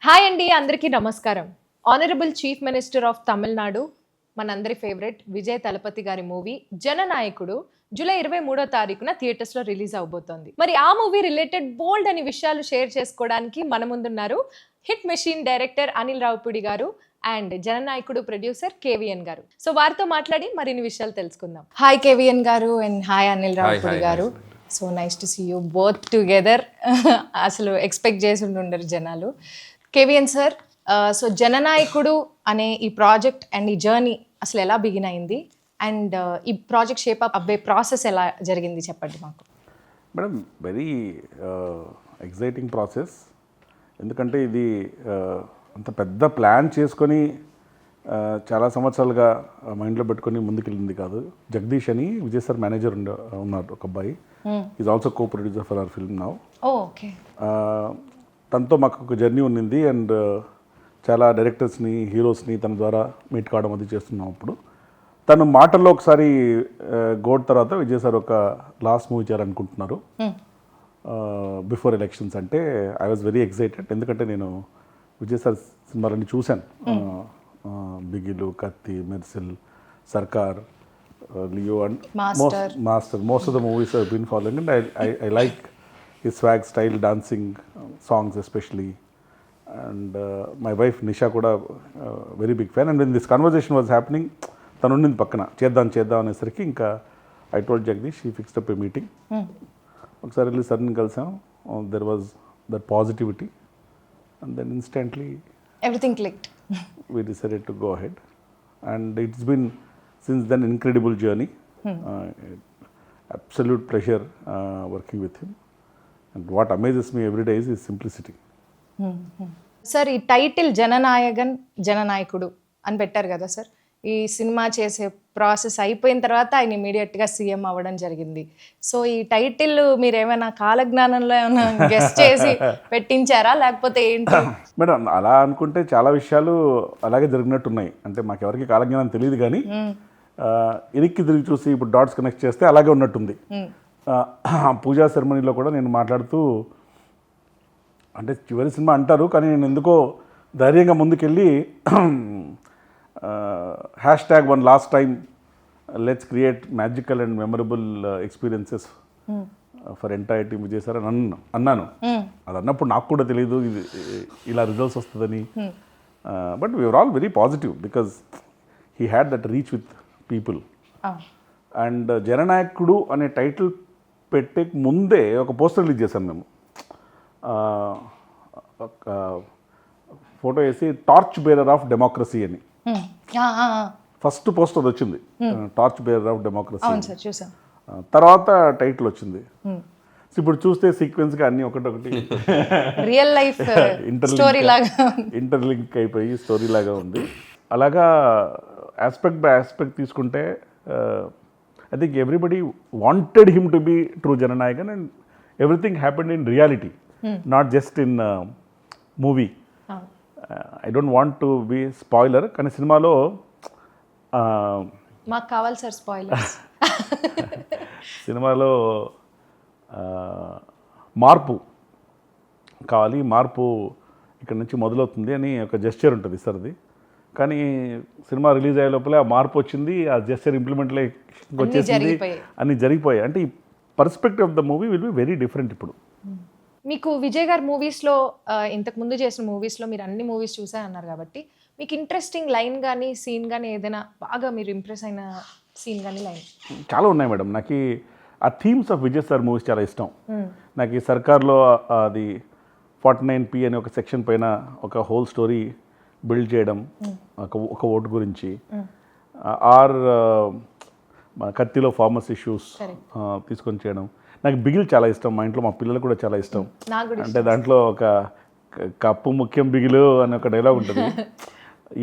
Hi అండి, అందరికీ నమస్కారం. Honourable chief minister of Tamil Nadu, మనందరి ఫేవరెట్ విజయ్ తలపతి గారి మూవీ జననాయకుడు జూలై 23వ తారీఖున థియేటర్స్ లో రిలీజ్ అవబోతోంది. మరి ఆ మూవీ రిలేటెడ్ బోల్డ్ అని విషయాలు షేర్ చేసుకోవడానికి మన ముందున్నారు hit machine director Anil Ravipudi గారు అండ్ జననాయకుడు ప్రొడ్యూసర్ కేవీఎన్ గారు. సో వారితో మాట్లాడి మరిన్ని విషయాలు తెలుసుకుందాం. హాయ్ కేవీఎన్ గారు and hi Anil Ravipudi garu. So nice to see you both together. అసలు ఎక్స్పెక్ట్ చేసి ఉండరు జనాలు. కేవీఎన్ సార్, సో జననాయకుడు అనే ఈ ప్రాజెక్ట్ అండ్ ఈ జర్నీ అసలు ఎలా బిగిన్ అయింది అండ్ ఈ ప్రాజెక్ట్ షేప్ అప్ అవ్వే ప్రాసెస్ ఎలా జరిగింది చెప్పండి మాకు. Madam, very exciting process. ఎందుకంటే ఇది అంత పెద్ద ప్లాన్ చేసుకొని చాలా సంవత్సరాలుగా మైండ్లో పెట్టుకొని ముందుకెళ్ళింది కాదు. జగదీష్ అని విజయ్ సార్ మేనేజర్ ఉన్నారు, ఒక అబ్బాయి. Is also co producer for hour film now. Okay. తనతో మాకు ఒక జర్నీ ఉన్నింది అండ్ చాలా డైరెక్టర్స్ని, హీరోస్ని తన ద్వారా మీట్ కావడం అది చేస్తున్నాం. అప్పుడు తను మాటల్లో ఒకసారి గోడ్ తర్వాత విజయ్ సార్ ఒక లాస్ట్ మూవీ చేయాలనుకుంటున్నారు బిఫోర్ ఎలక్షన్స్. అంటే ఐ వాజ్ వెరీ ఎక్సైటెడ్. ఎందుకంటే నేను విజయ్ సార్ సినిమాలన్నీ చూశాను. బిగిలు, Kaththi, Mersal, Sarkar, Leo and most of the movies I been following and I like his swag, style, dancing, songs especially. And my wife Nisha kuda very big fan. And when this conversation was happening, tanu unnindi pakkana cheddam anesariki inka I told Jagdish, he fixed up a meeting. Okkasari velli sudden kalsam. There was that positivity and then instantly everything clicked. We decided to go ahead and it's been since then incredible journey. Absolute pleasure working with him. And what amazes me every day is his simplicity. Sir, ఈ title జననాయకుడు అని పెట్టారు కదా sir. ఈ cinema చేసే process అయిపోయిన తర్వాత ఆయన ఇమీడియట్గా సీఎం అవ్వడం జరిగింది. సో ఈ టైటిల్ మీరు ఏమైనా కాలజ్ఞానంలో ఏమైనా గెస్ట్ చేసి పెట్టించారా లేకపోతే ఏంటి? మేడం, అలా అనుకుంటే చాలా విషయాలు అలాగే జరిగినట్టున్నాయి. అంటే మాకెవరికి కాలజ్ఞానం తెలియదు కానీ ఇరికి తిరిగి చూసి ఇప్పుడు డాట్స్ కనెక్ట్ చేస్తే అలాగే ఉన్నట్టుంది. పూజా సెరమనీలో కూడా నేను మాట్లాడుతూ, అంటే చివరి సినిమా అంటారు కానీ నేను ఎందుకో ధైర్యంగా ముందుకెళ్ళి #1 last time let's create magical and memorable experiences for entire team Vijay sir అని అన్నాను. అది అన్నప్పుడు నాకు కూడా తెలియదు ఇది ఇలా రిజల్ట్స్ వస్తుందని. But we are all very positive because he had that reach with people. And Jananayakudu అనే టైటిల్ పెట్టే ముందే ఒక పోస్టర్ రిలీజ్ చేశాం మేము. ఒక ఫోటో వేసి టార్చ్ బేరర్ ఆఫ్ డెమోక్రసీ అని ఫస్ట్ పోస్టర్ వచ్చింది. Torch bearer of democracy. తర్వాత టైటిల్ వచ్చింది. ఇప్పుడు చూస్తే సీక్వెన్స్గా అన్నీ ఒకటొకటి రియల్ లైఫ్ ఇంటర్లింక్ అయిపోయి స్టోరీ లాగా ఉంది. అలాగా ఆస్పెక్ట్ బై ఆస్పెక్ట్ తీసుకుంటే I think everybody wanted him to be true Jananayakan and everything happened in reality, not just in movie. I don't want to be spoiler, కానీ సినిమాలో మాకు కావాలి sir spoilers. సినిమాలో మార్పు కావాలి, మార్పు ఇక్కడ నుంచి మొదలవుతుంది అని ఒక జెస్చర్ ఉంటుంది సార్ది. కానీ సినిమా రిలీజ్ అయ్యే లోపలే ఆ మార్పు వచ్చింది, ఆ జెస్చర్ ఇంప్లిమెంట్లే వచ్చేసింది, అన్నీ జరిగిపోయాయి. అంటే ఈ perspective of the movie will be very different. ఇప్పుడు మీకు విజయ్ గారి మూవీస్లో, ఇంతకుముందు చేసిన మూవీస్లో మీరు అన్ని మూవీస్ చూసా అన్నారు కాబట్టి మీకు ఇంట్రెస్టింగ్ లైన్ కానీ సీన్ కానీ ఏదైనా బాగా మీరు ఇంప్రెస్ అయిన సీన్ కానీ లైన్? చాలా ఉన్నాయి మేడం. నాకు ఆ themes of Vijay sir movies చాలా ఇష్టం. నాకు ఈ సర్కార్లో అది 49P అనే ఒక సెక్షన్ పైన ఒక హోల్ స్టోరీ బిల్డ్ చేయడం, ఒక ఓటు గురించి. ఆర్ కత్తిలో ఫార్మర్స్ ఇష్యూస్ తీసుకొని చేయడం. నాకు బిగిల్ చాలా ఇష్టం. మా ఇంట్లో మా పిల్లలు కూడా చాలా ఇష్టం. అంటే దాంట్లో ఒక కప్పు ముఖ్యం బిగిలు అనే ఒక డైలాగ్ ఉంటుంది.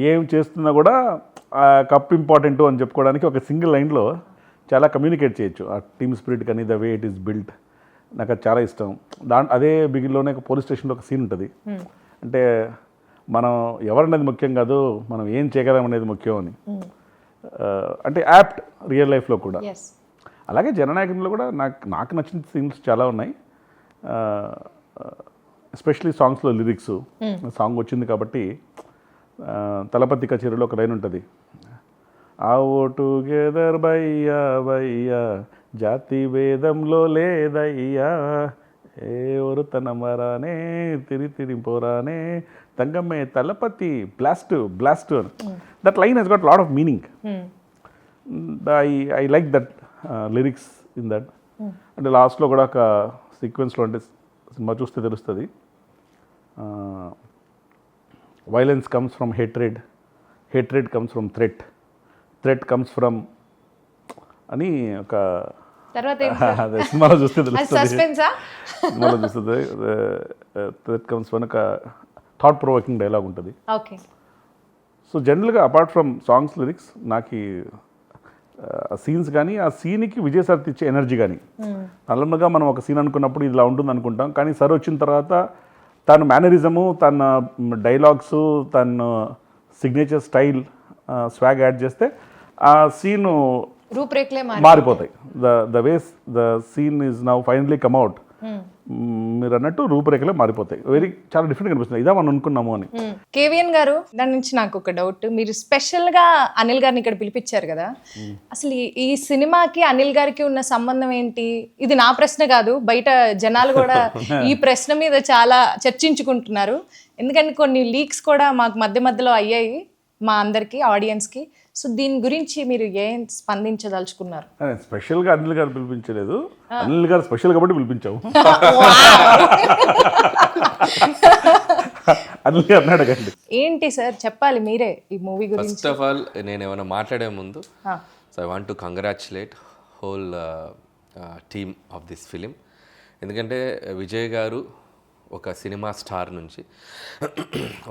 ఏం చేస్తున్నా కూడా ఆ కప్పు ఇంపార్టెంట్ అని చెప్పుకోవడానికి ఒక సింగిల్ లైన్లో చాలా కమ్యూనికేట్ చేయొచ్చు. ఆ టీమ్ స్పిరిట్ కానీ the way it is built నాకు అది చాలా ఇష్టం. అదే బిగిల్లోనే ఒక పోలీస్ స్టేషన్లో ఒక సీన్ ఉంటుంది. అంటే మనం ఎవరనేది ముఖ్యం కాదు, మనం ఏం చేయగలం అనేది ముఖ్యం అని. అంటే యాప్ట్ రియల్ లైఫ్లో కూడా. అలాగే జననాయకునిలో కూడా నాకు నచ్చిన సీన్స్ చాలా ఉన్నాయి. ఎస్పెషలీ సాంగ్స్లో లిరిక్స్ సాంగ్ వచ్చింది కాబట్టి తలపతి కచేరీలో ఒక లైన్ ఉంటుంది, ఆ ఓ టుగెదర్ బయ్యా బయ్యా జాతి భేదంలో లేదయ్యా, ఏ ఒరుతనమరానే తిరిపోరానే తంగమ్మే తలపతి బ్లాస్ట్ బ్లాస్ట్ అని. That line he's got lot of meaning. I like that lyrics in that. అంటే లాస్ట్లో కూడా ఒక సీక్వెన్స్లో, అంటే సినిమా చూస్తే తెలుస్తుంది, violence comes from hatred, hatred comes from threat, threat comes from అని ఒక తర్వాత అదే సినిమాలో చూస్తే తెలుస్తుంది, సస్పెన్సా సినిమాలో చూస్తుంది, థ్రెట్ కమ్స్ ఫ్రమ్ ఒక థాట్ ప్రొవోకింగ్ డైలాగ్ ఉంటుంది. ఓకే. సో జనరల్గా అపార్ట్ ఫ్రమ్ సాంగ్స్ లిరిక్స్ నాకు సీన్స్ కానీ ఆ సీన్కి విజయసారథి ఇచ్చే ఎనర్జీ కానీ, నార్మల్గా మనం ఒక సీన్ అనుకున్నప్పుడు ఇలా ఉంటుంది అనుకుంటాం, కానీ సార్ వచ్చిన తర్వాత తన మేనరిజము, తన డైలాగ్స్, తన సిగ్నేచర్ స్టైల్, స్వాగ్ యాడ్ చేస్తే ఆ సీను రూపురేఖలే మారిపోతాయి. The ways the scene is now finally come out, మీరు అన్నట్టు రూపురేఖలే మారిపోతాయి. చాలా డిఫరెంట్ కనిపిస్తుంది, ఇదా మనం అనుకున్నాము అని. కేవీఎన్ గారు, దాని నుంచి నాకు ఒక డౌట్, మీరు స్పెషల్గా అనిల్ గారిని ఇక్కడ పిలిపించారు కదా, అసలు ఈ సినిమాకి అనిల్ గారికి ఉన్న సంబంధం ఏంటి? ఇది నా ప్రశ్న కాదు, బయట జనాలు కూడా ఈ ప్రశ్న మీద చాలా చర్చించుకుంటున్నారు. ఎందుకంటే కొన్ని లీక్స్ కూడా మాకు మధ్య మధ్యలో అయ్యాయి మా అందరికి, ఆడియన్స్కి. సో దీని గురించి మీరు ఏం స్పందించదలుచుకున్నారు? స్పెషల్గా అనిల్ గారు పిలిపించలేదు, అనిల్ గారు స్పెషల్ కాబట్టి పిలిపించాము. అనిల్ గారు అన్నాడు ఏంటి సార్ చెప్పాలి మీరే ఈ మూవీ గురించి. ఫస్ట్ ఆఫ్ ఆల్ నేను ఏమైనా మాట్లాడే ముందు, so I want to congratulate whole team of this film. ఎందుకంటే విజయ్ గారు ఒక సినిమా స్టార్ నుంచి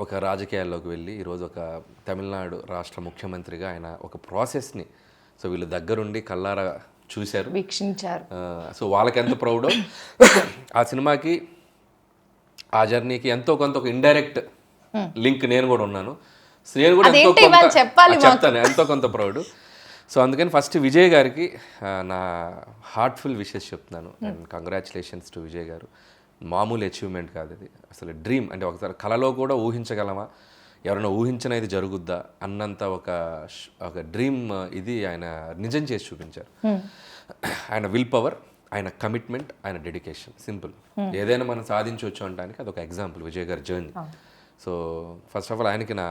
ఒక రాజకీయాల్లోకి వెళ్ళి ఈరోజు ఒక తమిళనాడు రాష్ట్ర ముఖ్యమంత్రిగా ఆయన ఒక ప్రాసెస్ని సో వీళ్ళు దగ్గరుండి కల్లారా చూశారు, వీక్షించారు. సో వాళ్ళకి ఎంత ప్రౌడో ఆ సినిమాకి, ఆ జర్నీకి ఎంతో కొంత ఒక ఇండైరెక్ట్ లింక్ నేను కూడా ఉన్నాను. సో నేను కూడా ఎంతో కొంత చెప్తాను, ఎంతో కొంత ప్రౌడ్. సో అందుకని ఫస్ట్ విజయ్ గారికి నా హార్ట్ఫుల్ విషెస్ చెప్తున్నాను. అండ్ కంగ్రాచులేషన్స్ టు విజయ్ గారు. మామూలు అచీవ్మెంట్ కాదు ఇది, అసలు డ్రీమ్. అంటే ఒకసారి కళలో కూడా ఊహించగలమా, ఎవరైనా ఊహించిన ఇది జరుగుద్దా అన్నంత ఒక డ్రీమ్ ఇది ఆయన నిజం చేసి చూపించారు. ఆయన విల్ పవర్, ఆయన కమిట్మెంట్, ఆయన డెడికేషన్, సింపుల్. ఏదైనా మనం సాధించవచ్చు అనడానికి అదొక ఎగ్జాంపుల్ విజయ్ గారి journey. So first of all ఆయనకి నా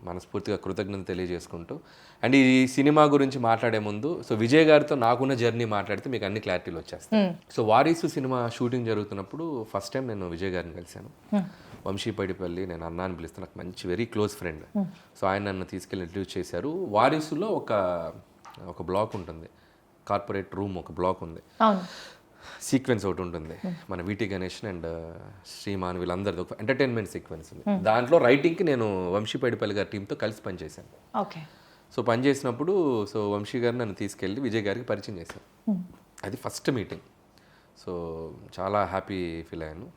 మనస్ఫూర్తిగా కృతజ్ఞత తెలియజేసుకుంటూ, అండ్ ఈ సినిమా గురించి మాట్లాడే ముందు సో విజయ్ గారితో నాకున్న జర్నీ మాట్లాడితే మీకు అన్ని క్లారిటీలు వచ్చేస్తాయి. సో వారీసు సినిమా షూటింగ్ జరుగుతున్నప్పుడు ఫస్ట్ టైం నేను విజయ్ గారిని కలిశాను. వంశీపైడిపల్లి, నేను అన్నా అని పిలుస్తాను, నాకు మంచి వెరీ క్లోజ్ ఫ్రెండ్. సో ఆయన నన్ను తీసుకెళ్ళి ఇంట్రడ్యూస్ చేశారు. వారీసులో ఒక బ్లాక్ ఉంటుంది, కార్పొరేట్ రూమ్ ఒక బ్లాక్ ఉంది, సీక్వెన్స్ ఒకటి ఉంటుంది, మన వీటి గణేష్ అండ్ శ్రీమాన్ వీళ్ళందరిది ఒక ఎంటర్టైన్మెంట్ సీక్వెన్స్ ఉంది. దాంట్లో రైటింగ్కి నేను వంశీపైడిపల్లి గారి టీంతో కలిసి పనిచేశాను. ఓకే. సో పనిచేసినప్పుడు సో వంశీ గారు నన్ను తీసుకెళ్ళి విజయ్ గారికి పరిచయం చేశాను. అది ఫస్ట్ మీటింగ్. సో చాలా హ్యాపీ ఫీల్ అయ్యాను.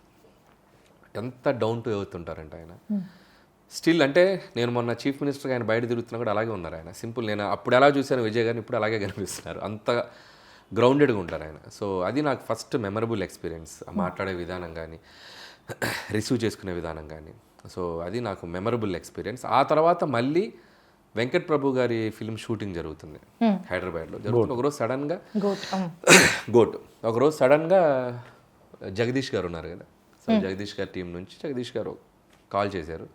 ఎంత డౌన్ టు ఎర్త్ ఉంటారంటే ఆయన స్టిల్. అంటే నేను మొన్న చీఫ్ మినిస్టర్గా ఆయన బయట తిరుగుతున్నా కూడా అలాగే ఉన్నారు ఆయన. సింపుల్, నేను అప్పుడు ఎలా చూశాను విజయ్ గారిని ఇప్పుడు అలాగే కనిపిస్తున్నారు, అంత గ్రౌండెడ్గా ఉంటారు ఆయన. సో అది నాకు ఫస్ట్ మెమరబుల్ ఎక్స్పీరియన్స్. మాట్లాడే విధానం కానీ, రిసీవ్ చేసుకునే విధానం కానీ, సో అది నాకు మెమరబుల్ ఎక్స్పీరియన్స్. ఆ తర్వాత మళ్ళీ వెంకట్ ప్రభు గారి ఫిల్మ్ షూటింగ్ జరుగుతుంది హైదరాబాద్లో. జరుగుతుంది ఒకరోజు సడన్గా ఒకరోజు సడన్గా జగదీష్ గారు ఉన్నారు కదా, సో జగదీష్ గారి టీం నుంచి జగదీష్ గారు కాల్ చేశారు.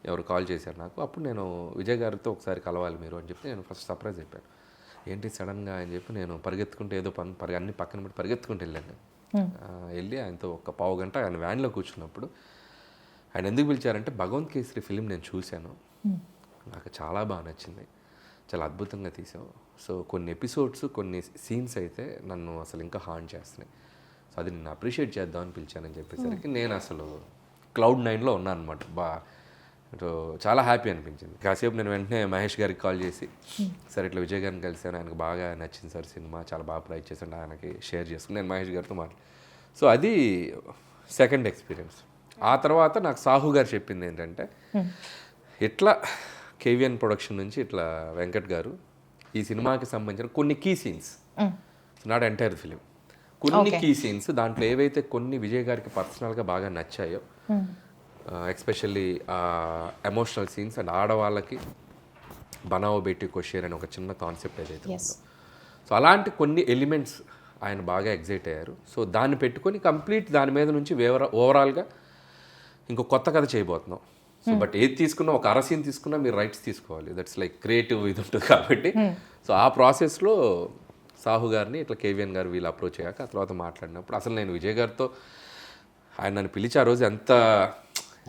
ఎవరు కాల్ చేశారు నాకు. అప్పుడు నేను విజయ్ గారితో ఒకసారి కలవాలి మీరు అని చెప్పి నేను ఫస్ట్ సర్ప్రైజ్ చెప్పాను. ఏంటి సడన్గా అని చెప్పి నేను పరిగెత్తుకుంటే ఏదో అన్ని పక్కన పెట్టి పరిగెత్తుకుంటూ వెళ్ళాను. వెళ్ళి ఆయనతో ఒక పావు గంట ఆయన వ్యాన్లో కూర్చున్నప్పుడు ఆయన ఎందుకు పిలిచారంటే భగవంత్ కేసరి ఫిలిం నేను చూశాను, నాకు చాలా బాగా నచ్చింది, చాలా అద్భుతంగా తీసావు. సో కొన్ని ఎపిసోడ్స్, కొన్ని సీన్స్ అయితే నన్ను అసలు ఇంకా హార్న్ చేస్తున్నాయి. సో అది నేను అప్రిషియేట్ చేద్దామని పిలిచానని చెప్పేసరికి నేను అసలు క్లౌడ్ 9లో ఉన్నాను అనమాట. సో చాలా హ్యాపీ అనిపించింది. కాసేపు నేను వెంటనే మహేష్ గారికి కాల్ చేసి, సార్ ఇట్లా విజయ్ గారిని కలిసాను, ఆయనకు బాగా నచ్చింది సార్ సినిమా, చాలా బాగా ప్రైజ్ చేశాను, ఆయనకి షేర్ చేసుకుని నేను మహేష్ గారితో సో అది సెకండ్ ఎక్స్పీరియన్స్. ఆ తర్వాత నాకు సాహు గారు చెప్పింది ఏంటంటే, ఇట్లా కేవీఎన్ ప్రొడక్షన్ నుంచి ఇట్లా వెంకట్ గారు ఈ సినిమాకి సంబంధించిన కొన్ని key scenes, not entire film, కొన్ని కీ సీన్స్ దాంట్లో ఏవైతే కొన్ని విజయ్ గారికి పర్సనల్గా బాగా నచ్చాయో ఎస్పెషల్లీ ఎమోషనల్ సీన్స్ అండ్ ఆడవాళ్ళకి బనావో బేటీ కోషేర్ అని ఒక చిన్న కాన్సెప్ట్ ఏదైతే ఉందో, సో అలాంటి కొన్ని ఎలిమెంట్స్ ఆయన బాగా ఎగ్జైట్ అయ్యారు. సో దాన్ని పెట్టుకొని కంప్లీట్ దాని మీద నుంచి ఓవరాల్గా ఇంకో కొత్త కథ చేయబోతున్నాం. సో బట్ ఏది తీసుకున్నా ఒక అరసీన్ తీసుకున్నా మీరు రైట్స్ తీసుకోవాలి, దట్స్ లైక్ క్రియేటివ్ ఇది ఉంటుంది కాబట్టి. సో ఆ ప్రాసెస్లో సాహు గారిని ఇట్లా కేవీఎన్ గారు వీళ్ళు అప్రోచ్ అయ్యాక ఆ తర్వాత మాట్లాడినప్పుడు అసలు నేను విజయ్ గారితో ఆయన నన్ను పిలిచి ఆ రోజు ఎంత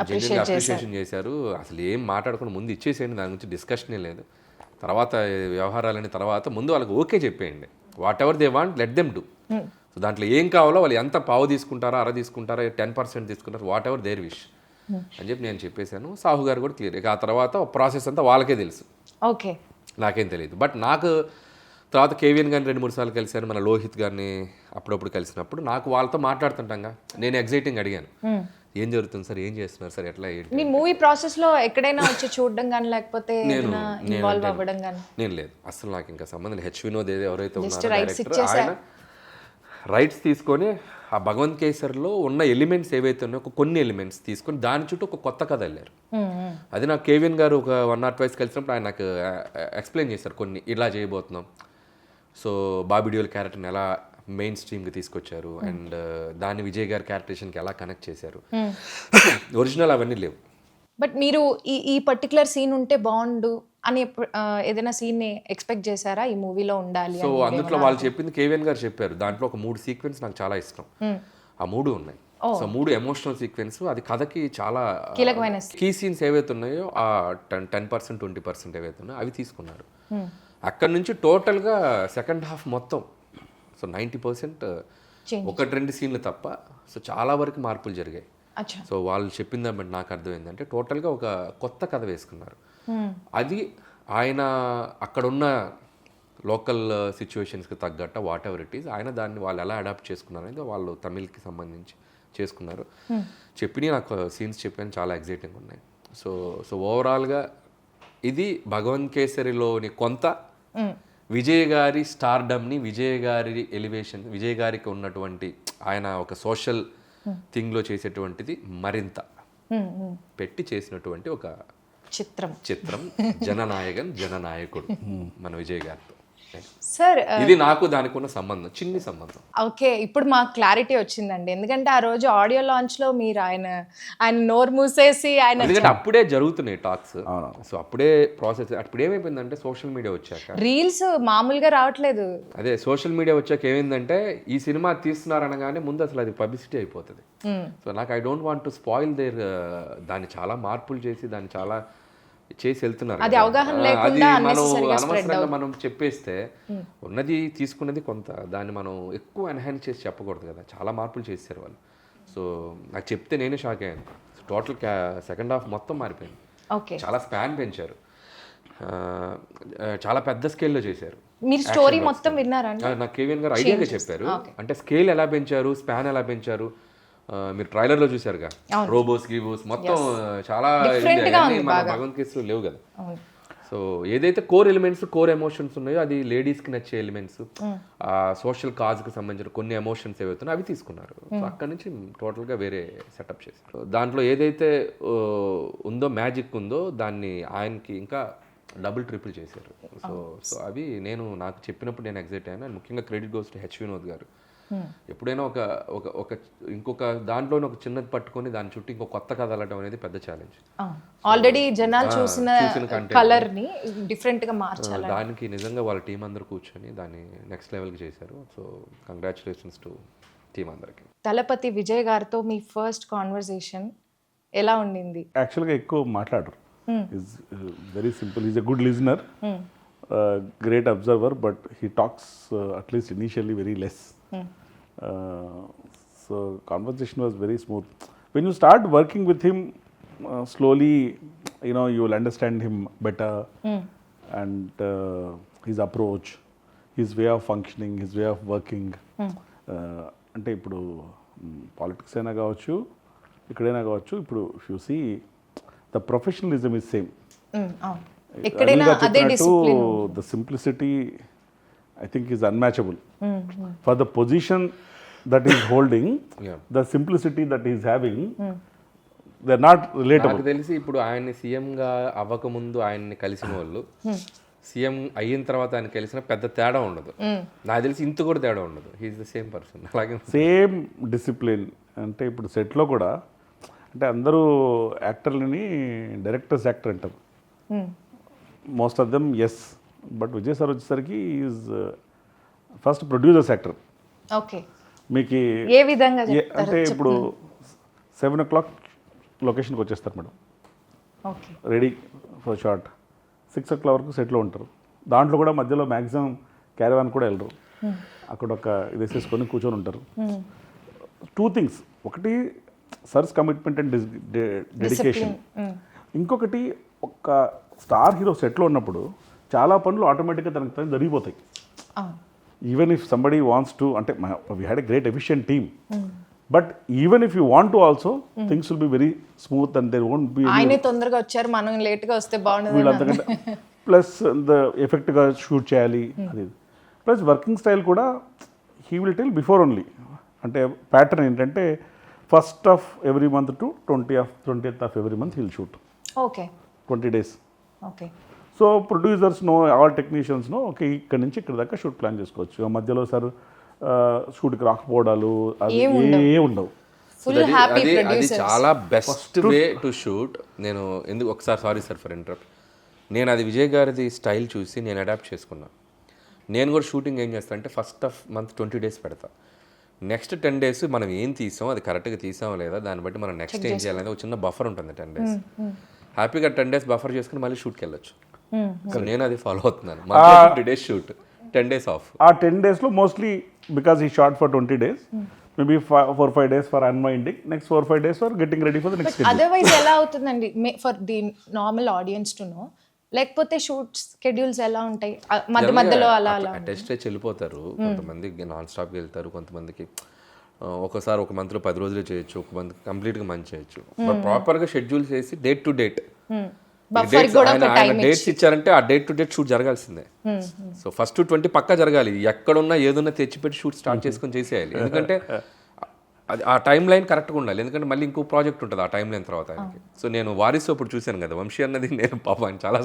జెన్యున్గా అప్రిషియేషన్ చేశారు. అసలు ఏం మాట్లాడకుండా ముందు ఇచ్చేసేయండి, దాని గురించి డిస్కషనే లేదు, తర్వాత వ్యవహారాలని తర్వాత ముందు వాళ్ళకి ఓకే చెప్పేయండి, what ever they want let them do. So దాంట్లో ఏం కావాలో వాళ్ళు ఎంత పావు తీసుకుంటారా, అర తీసుకుంటారా, 10% తీసుకుంటారా, వాట్ ఎవర్ దేర్ విష్ అని చెప్పి నేను చెప్పేశాను. సాహు గారు కూడా క్లియర్. ఇక ఆ తర్వాత ప్రాసెస్ అంతా వాళ్ళకే తెలుసు, ఓకే, నాకేం తెలియదు. బట్ నాకు తర్వాత కేవీఎన్ గారిని 2-3 సార్లు కలిశాను, మన లోహిత్ గారిని అప్పుడప్పుడు కలిసినప్పుడు నాకు వాళ్ళతో మాట్లాడుతుంటాగా నేను ఎగ్జైటింగ్ అడిగాను, ఏం జరుగుతుంది సార్, ఏం చేస్తున్నారు సార్, ఎట్లా ఏంటి. మీ మూవీ ప్రాసెస్ లో ఎక్కడైనా వచ్చి చూడడం కానీ లేకపోతే ఇన్వాల్వ్ అవ్వడం కానీ? నేను లేదు అసలు, నాకు ఇంకా సంబంధం లేదు. హెచ్ వినోద్ ఎవరైతే ఉన్నారో డైరెక్టర్, ఆయన రైట్స్ తీసుకొని ఆ భగవంత్ కేసర్లో ఉన్న ఎలిమెంట్స్ ఏవైతే ఉన్నాయో కొన్ని ఎలిమెంట్స్ తీసుకొని దాని చుట్టూ ఒక కొత్త కథ వెళ్ళారు. అది నాకు కేవీఎన్ గారు ఒక 1 or 2 కలిసినప్పుడు ఆయన నాకు ఎక్స్ప్లెయిన్ చేశారు కొన్ని, ఇలా చేయబోతున్నాం. సో బాబీ డియోల్ క్యారెక్టర్ని ఎలా మెయిన్ స్ట్రీమ్కి తీసుకొచ్చారు అండ్ దాన్ని విజయ్ గారి క్యారెక్టరేషన్కి ఎలా కనెక్ట్ చేశారు. ఒరిజినల్ అవన్నీ లేవు. బట్ మీరు ఈ పర్టికులర్ సీన్ ఉంటే బాగుండు అని ఏదైనా సీన్ ఎక్స్పెక్ట్ చేశారా ఈ మూవీలో ఉండాలి? సో అందులో వాళ్ళు చెప్పింది కేవీఎన్ గారు చెప్పారు, దాంట్లో ఒక 3 సీక్వెన్స్ నాకు చాలా ఇష్టం. ఆ 3 ఉన్నాయి. సో 3 ఎమోషనల్ సీక్వెన్స్, అది కథకి చాలా కీలకమైన కీ సీన్స్ ఏవైతే ఉన్నాయో ఆ 10% 20% ఏవైతే ఉన్నాయో అవి తీసుకున్నారు. అక్కడ నుంచి టోటల్గా సెకండ్ హాఫ్ మొత్తం సో 90% 1-2 సీన్లు తప్ప సో చాలా వరకు మార్పులు జరిగాయి. సో వాళ్ళు చెప్పిన దాన్ని బట్టి నాకు అర్థమైందంటే టోటల్గా ఒక కొత్త కథ వేసుకున్నారు. అది ఆయన అక్కడున్న లోకల్ సిచ్యువేషన్స్కి తగ్గట్ట వాట్ ఎవర్ ఇట్ ఈస్, ఆయన దాన్ని వాళ్ళు ఎలా అడాప్ట్ చేసుకున్నారు అనేది వాళ్ళు తమిళ్కి సంబంధించి చేసుకున్నారు. చెప్పిన నాకు సీన్స్ చెప్పాను, చాలా ఎగ్జైటింగ్ ఉన్నాయి. సో ఓవరాల్గా ఇది భగవంత్ కేసరిలోని కొంత విజయ్ గారి స్టార్డమ్ని, విజయ్ గారి ఎలివేషన్, విజయ్ గారికి ఉన్నటువంటి ఆయన ఒక సోషల్ థింగ్లో చేసేటువంటిది మరింత పెట్టి చేసినటువంటి ఒక చిత్రం జననాయకుడు మన విజయ్ గారితో. సార్ ఇది నాకు దానికి ఉన్న సంబంధం, చిన్ని సంబంధం. ఓకే, ఇప్పుడు మాకు క్లారిటీ వచ్చిందండి. ఎందుకంటే ఆ రోజు ఆడియో లాంచ్ లో మీరు ఆయన నోరు మూసేసి ఆయన, ఎందుకంటే అప్పుడే జరుగుతున్నాయి టాక్స్. సో అప్పుడే ప్రాసెస్, అప్పుడు ఏమైపోయిందంటే సోషల్ మీడియా వచ్చాక రీల్స్ మామూలుగా రావట్లేదు. అదే సోషల్ మీడియా వచ్చాక ఏమైందంటే ఈ సినిమా తీస్తున్నారు అనగానే ముందు అసలు అది పబ్లిసిటీ అయిపోతుంది. సో నాకు I don't want to spoil there, దాన్ని చాలా మార్పులు చేసి దాన్ని చాలా చేసి వెళ్తున్నారు. అది అవగాహన లేకుండా అనవసరంగా మనం చెప్పేస్తే ఉన్నది తీసుకున్నది కొంత, దాన్ని మనం ఎక్కువ ఎన్హాన్స్ చేసి చెప్పకూడదు కదా. చాలా మార్పులు చేశారు వాళ్ళు. సో నాకు చెప్తే నేనే షాక్ అయ్యాను. టోటల్ సెకండ్ హాఫ్ మొత్తం మారిపోయింది. చాలా స్పాన్ పెంచారు, చాలా పెద్ద స్కేల్లో చేశారు. మీరు స్టోరీ మొత్తం విన్నారా? నాకు కేవీఎన్ గారు ఐడియాగా చెప్పారు, అంటే స్కేల్ ఎలా పెంచారు, స్పాన్ ఎలా పెంచారు. మీరు ట్రైలర్లో చూసారుగా, రోబోస్ గీబోస్ మొత్తం చాలా మన భగవంత్ కేసులో లేవు కదా. సో ఏదైతే కోర్ ఎలిమెంట్స్, కోర్ ఎమోషన్స్ ఉన్నాయో అది లేడీస్కి నచ్చే ఎలిమెంట్స్, సోషల్ కాజ్కి సంబంధించిన కొన్ని ఎమోషన్స్ ఏవైతున్నాయో అవి తీసుకున్నారు. సో అక్కడ నుంచి టోటల్గా వేరే సెటప్ చేశారు. దాంట్లో ఏదైతే ఉందో మ్యాజిక్ ఉందో దాన్ని ఆయనకి ఇంకా డబుల్ ట్రిపుల్ చేశారు. సో అవి నాకు చెప్పినప్పుడు నేను ఎగ్జైట్ అయ్యాను. అండ్ ముఖ్యంగా credit goes to H Vinod గారు. ఎప్పుడైనా ఒక ఇంకొక దాంట్లోనే ఒక చిన్నది పట్టుకొని దాని చుట్టూ ఇంకో కొత్త కథ అలటం అనేది పెద్ద ఛాలెంజ్. ఆల్రెడీ జనాలు చూసిన కలర్ ని డిఫరెంట్ గా మార్చాలి. దానికి నిజంగా వాళ్ళ టీం అందరూ కూర్చొని దాన్ని నెక్స్ట్ లెవెల్కి చేశారు. సో కంగ్రాచులేషన్స్ టు టీం అందరికి. తలపతి విజయ్ గారితో మీ ఫస్ట్ కాన్వర్సేషన్ ఎలా ఉండింది? యాక్చువల్గా ఎక్కువ మాట్లాడరు, is very simple, is a good listener, great observer, but he talks at least initially very less. So conversation was very smooth. When you start working with him, slowly, you will understand him better, and his approach, his way of functioning, his way of working. అంటే ఇప్పుడు politics అయినా కావచ్చు, ఇక్కడైనా కావచ్చు, ఇప్పుడు if you see the professionalism is same. ఎక్కడైనా అదే discipline. The simplicity I think is unmatchable. For the position that he's holding, the simplicity that he's having, they are not relatable. నాకు తెలిసి ఇప్పుడు ఆయన్ని సీఎంగా అవ్వకముందు ఆయన్ని కలిసిన వాళ్ళు సీఎం అయిన తర్వాత ఆయన కలిసిన పెద్ద తేడా ఉండదు. నాకు తెలిసి ఇంత కూడా తేడా ఉండదు. He is the same person. అలాగే సేమ్ డిసిప్లిన్. అంటే ఇప్పుడు సెట్లో కూడా అంటే అందరూ యాక్టర్లని డైరెక్టర్స్ యాక్టర్ అంటారు, most of them yes. But Vijay sir వచ్చేసరికి is first producers actor. Okay, మీకు ఏ విధంగా అంటే ఇప్పుడు 7 o'clock లొకేషన్కి వచ్చేస్తారు madam, okay, ready for shot. 6 o'clock వరకు సెట్లో ఉంటారు. దాంట్లో కూడా మధ్యలో మ్యాక్సిమం క్యారవాన్ కూడా వెళ్ళరు, అక్కడ ఒక ఇది వేసేసుకొని కూర్చొని ఉంటారు. 2 things, ఒకటి సర్స్ కమిట్మెంట్ అండ్ డెడికేషన్, ఇంకొకటి ఒక స్టార్ హీరో సెట్లో ఉన్నప్పుడు చాలా పనులు ఆటోమేటిక్గా తనకు తను జరిగిపోతాయి. Even if somebody wants to, అంటే we had a great efficient team, but even if you want to also things will be very smooth and there won't be. ఆయనే తొందరగా వచ్చారు, మనం లేట్గా వస్తే బాగుండదు వీళ్ళంతకంటే ప్లస్ ఎఫెక్ట్గా షూట్ చేయాలి అది. ప్లస్ వర్కింగ్ స్టైల్ కూడా he will tell before only. అంటే ప్యాటర్న్ ఏంటంటే 1st of every month to 20th of every month he'll shoot. Okay, 20 days. Okay. So producers know, all technicians know, okay ఇక్కడ నుంచి ఇక్కడ దాకా shoot plan చేసుకోవచ్చు. మధ్యలో sir షూట్కి రాకపోవడాలు అవి ఏ ఉండవు. ఫుల్ హ్యాపీ అది ప్రొడ్యూసర్స్. చాలా బెస్ట్ వే టు షూట్. నేను ఎందుకు ఒకసారి సారీ సార్ ఫర్ ఇంటరప్ట్, నేను అది విజయ్ గారిది స్టైల్ చూసి నేను అడాప్ట్ చేసుకున్నా. నేను కూడా షూటింగ్ ఏం చేస్తాను అంటే 1st of month 20 days పెడతా. నెక్స్ట్ 10 days మనం ఏం తీసాం అది కరెక్ట్గా తీసామో లేదా దాన్ని బట్టి మనం నెక్స్ట్ ఏం చేయాలనేది ఒక చిన్న బఫర్ ఉంటుంది 10 days. హ్యాపీగా 10 days బఫర్ చేసుకుని మళ్ళీ షూట్కి వెళ్ళొచ్చు. సో నేను అది ఫాలో అవుతున్నాను. 20 days షూట్, 10 days ఆఫ్. ఆ 10 daysలో మోస్ట్లీ బికాస్ ఈ short for 20 days, maybe 4-5 days for unwinding, next 4-5 days for getting ready for the next. Otherwise ఎలా అవుతుందండి for the normal audience to know, లేకపోతే షూట్ షెడ్యూల్స్ ఎలా ఉంటాయి మధ్య మధ్యలో అలా అలా టెస్ట్ వెళ్ళిపోతారు. కొంతమంది నాన్ స్టాప్కి వెళ్తారు, కొంతమందికి ఒకసారి ఒక మంత్లో 10 రోజులు చేయొచ్చు, ఒక మంత్ కంప్లీట్గా మంత్ చేయొచ్చు. బట్ ప్రాపర్గా షెడ్యూల్ చేసి డేట్ టు డేట్ డేట్స్ ఇచ్చారంటే ఆ డేట్ టు డేట్ షూట్ జరగాల్సిందే. సో ఫస్ట్ 20 పక్కా జరగాలి. ఎక్కడున్నా ఏదున్నా తెచ్చిపెట్టి షూట్ స్టార్ట్ చేసుకొని చేసేయాలి. ఎందుకంటే అది ఆ టైం లైన్ కరెక్ట్గా ఉండాలి. ఎందుకంటే మళ్ళీ ఇంకో ప్రాజెక్ట్ ఉంటుంది ఆ టైం లైన్ తర్వాత ఆయనకి. సో నేను వారిసు అప్పుడు చూశాను కదా, వంశీ అన్నది నేను పాపం ఆయన చాలా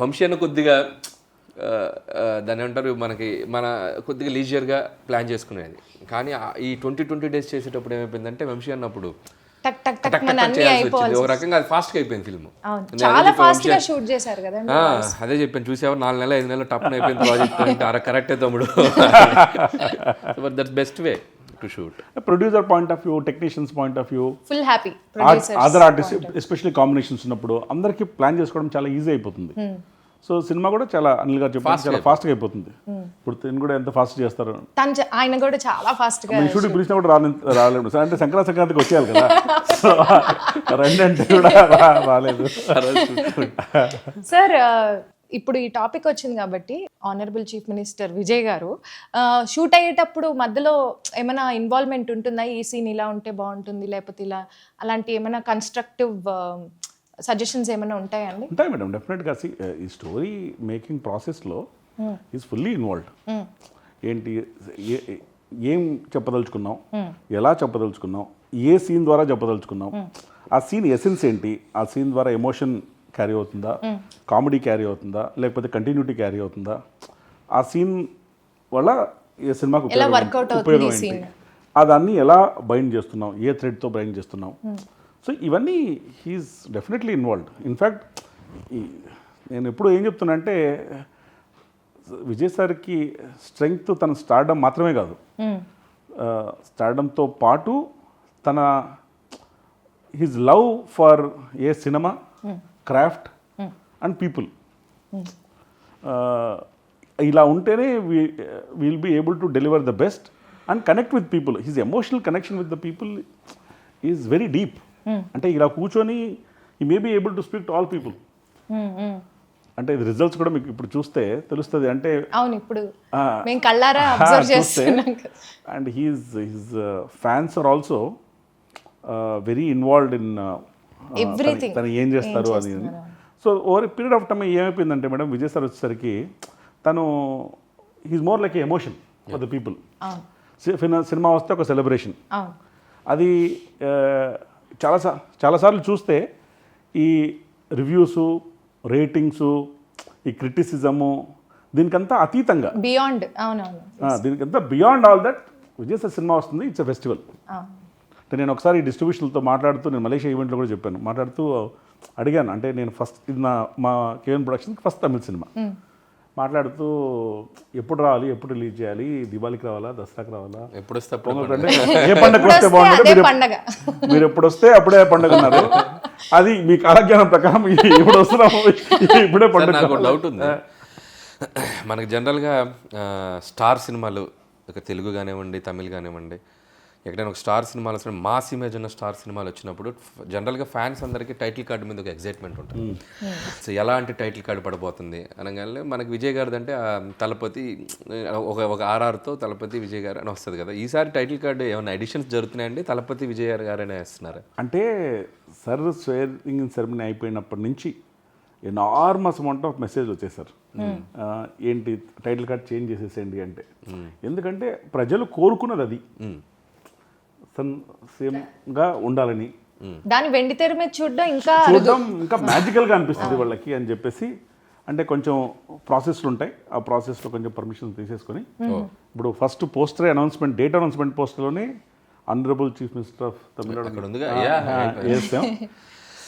వంశీ అన్న కొద్దిగా దాన్ని ఏమంటారు మన కొద్దిగా లీజియర్గా ప్లాన్ చేసుకునేది. కానీ ఈ 20 days చేసేటప్పుడు ఏమైపోయిందంటే వంశీ అన్నప్పుడు టక్ టక్ టక్ మన అన్ని అయిపోవాలి. ఒక రకంగా అది ఫాస్ట్గా అయిపోయింది ఫిల్మ్. చాలా ఫాస్ట్ గా షూట్ చేశారు కదా. అదే చెప్పాను, చూసేవారు 4 నెలలు 5 నెలలు టప్న అయిపోయింది ప్రాజెక్ట్ అంటే కరెక్టే తమ్ముడు. But that's best way to shoot. Producer point of view, technicians point of view, full happy producers, other artist especially combinations ఉన్నప్పుడు అందరికీ ప్లాన్ చేసుకోవడం చాలా ఈజీ అయిపోతుంది. సో సినిమా కూడా చాలా అనిల్ గారు చెప్పారు చాలా ఫాస్ట్గా అయిపోతుంది. ఇప్పుడు తిని కూడా ఎంత ఫాస్ట్ చేస్తారు, ఆయన కూడా చాలా ఫాస్ట్ గా. షూటింగ్ పిలిచినా కూడా రాలేదు అంటే సంక్రాంతికి వచ్చేయాలి కదా, రెండంటే కూడా రాలేదు. సార్ ఇప్పుడు ఈ టాపిక్ వచ్చింది కాబట్టి ఆనరబుల్ చీఫ్ మినిస్టర్ విజయ్ గారు షూట్ అయ్యేటప్పుడు మధ్యలో ఏమైనా ఇన్వాల్వ్మెంట్ ఉంటుందా? ఈ సీన్ ఇలా ఉంటే బాగుంటుంది, లేకపోతే ఇలా, అలాంటి ఏమైనా కన్స్ట్రక్టివ్ సజెషన్స్ ఏమైనా ఉంటాయండి? ఉంటాయి మేడం, డెఫినెట్గా. ఈ స్టోరీ మేకింగ్ ప్రాసెస్లో ఈజ్ ఫుల్లీ ఇన్వాల్వ్డ్. ఏంటి ఏం చెప్పదలుచుకున్నాం, ఎలా చెప్పదలుచుకున్నాం, ఏ సీన్ ద్వారా చెప్పదలుచుకున్నాం, ఆ సీన్ ఎసెన్స్ ఏంటి, ఆ సీన్ ద్వారా ఎమోషన్ క్యారీ అవుతుందా, కామెడీ క్యారీ అవుతుందా, లేకపోతే కంటిన్యూటీ క్యారీ అవుతుందా, ఆ సీన్ వల్ల ఏ సినిమాకు ఉపయోగం ఏంటి, అదాన్ని ఎలా బైండ్ చేస్తున్నాం, ఏ థ్రెడ్తో బైండ్ చేస్తున్నాం. సో ఇవన్నీ హీఈస్ డెఫినెట్లీ ఇన్వాల్వ్డ్. ఇన్ఫ్యాక్ట్ నేను ఎప్పుడు ఏం చెప్తున్నా అంటే విజయ్ సార్కి స్ట్రెంగ్త్ తన స్టార్డమ్ మాత్రమే కాదు, స్టార్డమ్తో పాటు తన his love for a cinema, craft and people. ఇలా ఉంటేనే will be able to deliver the best and connect with people. His emotional connection with the people is very deep. అంటే ఇలా కూర్చొని ఈ may be able to speak to all people. అంటే ఇది results కూడా మీకు ఇప్పుడు చూస్తే తెలుస్తుంది. అంటే అవును, ఇప్పుడు మేము కళ్ళారా అబ్జర్వ్ చేస్తున్నాం. And his fans are also very involved in everything, తను ఏం చేస్తారు అని. So over a period of time ఏమైపోయిందంటే మేడం, విజయ్ సార్ వచ్చేసరికి తను he's more like emotion for the people. సినిమా వస్తే ఒక సెలబ్రేషన్, అది చాలాసార్లు చూస్తే ఈ రివ్యూసు, రేటింగ్సు, ఈ క్రిటిసిజము దీనికంతా అతీతంగా, బియాండ్. అవునవును. దీనికంతా beyond all that Vijay sir cinema వస్తుంది, ఇట్స్ ఎ ఫెస్టివల్. అంటే నేను ఒకసారి డిస్ట్రిబ్యూషన్లతో మాట్లాడుతూ, నేను మలేషియా ఈవెంట్లో కూడా చెప్పాను, మాట్లాడుతూ అడిగాను, అంటే నేను ఫస్ట్ ఇది మా కేవన్ ప్రొడక్షన్కి ఫస్ట్ తమిళ సినిమా, మాట్లాడుతూ ఎప్పుడు రావాలి, ఎప్పుడు రిలీజ్ చేయాలి, దివాళీకి రావాలా, దసరాకి రావాలా, ఎప్పుడు వస్తే అంటే ఏ పండుగ వస్తే బాగుంటుంది, మీరు ఎప్పుడు వస్తే అప్పుడే పండుగ ఉన్నారు, అది మీ కాలజ్ఞానం ప్రకారం ఇప్పుడు వస్తున్నాము, ఇప్పుడే పండుగ. నాకు డౌట్ ఉంది, మనకి జనరల్గా స్టార్ సినిమాలు, ఒక తెలుగు కానివ్వండి, తమిళ్ కానివ్వండి, ఎక్కడైనా ఒక స్టార్ సినిమాలు వస్తే మాస్ ఇమేజ్ ఉన్న స్టార్ సినిమాలు వచ్చినప్పుడు జనరల్గా ఫ్యాన్స్ అందరికీ టైటిల్ కార్డు మీద ఒక ఎగ్జైట్మెంట్ ఉంటుంది. సో ఎలాంటి టైటిల్ కార్డు పడబోతుంది అనగానే మనకి విజయ్ గారిది అంటే తలపతి ఒక ఆర్ఆర్తో తలపతి విజయ్ గారు అని వస్తుంది కదా. ఈసారి టైటిల్ కార్డు ఏమైనా ఎడిషన్స్ జరుగుతున్నాయండి, తలపతి విజయ్ గారనే వేస్తున్నారు? అంటే సర్ స్వేరింగ్ సెరమనీ అయిపోయినప్పటి నుంచి ఎనార్మస్ అమౌంట్ ఆఫ్ మెసేజ్ వచ్చేసారు, ఏంటి టైటిల్ కార్డ్ చేంజ్ చేసేసేయండి అంటే. ఎందుకంటే ప్రజలు కోరుకున్నది అది, సేమ్గా ఉండాలని, దాని వెండి తెర మీద చూడడం ఇంకా మ్యాజికల్గా అనిపిస్తుంది వాళ్ళకి అని చెప్పేసి. అంటే కొంచెం ప్రాసెస్లు ఉంటాయి, ఆ ప్రాసెస్లో కొంచెం పర్మిషన్ తీసేసుకొని ఇప్పుడు first poster announcement, date announcement పోస్టర్లోనే honourable chief minister of Tamil Nadu వేస్తాం.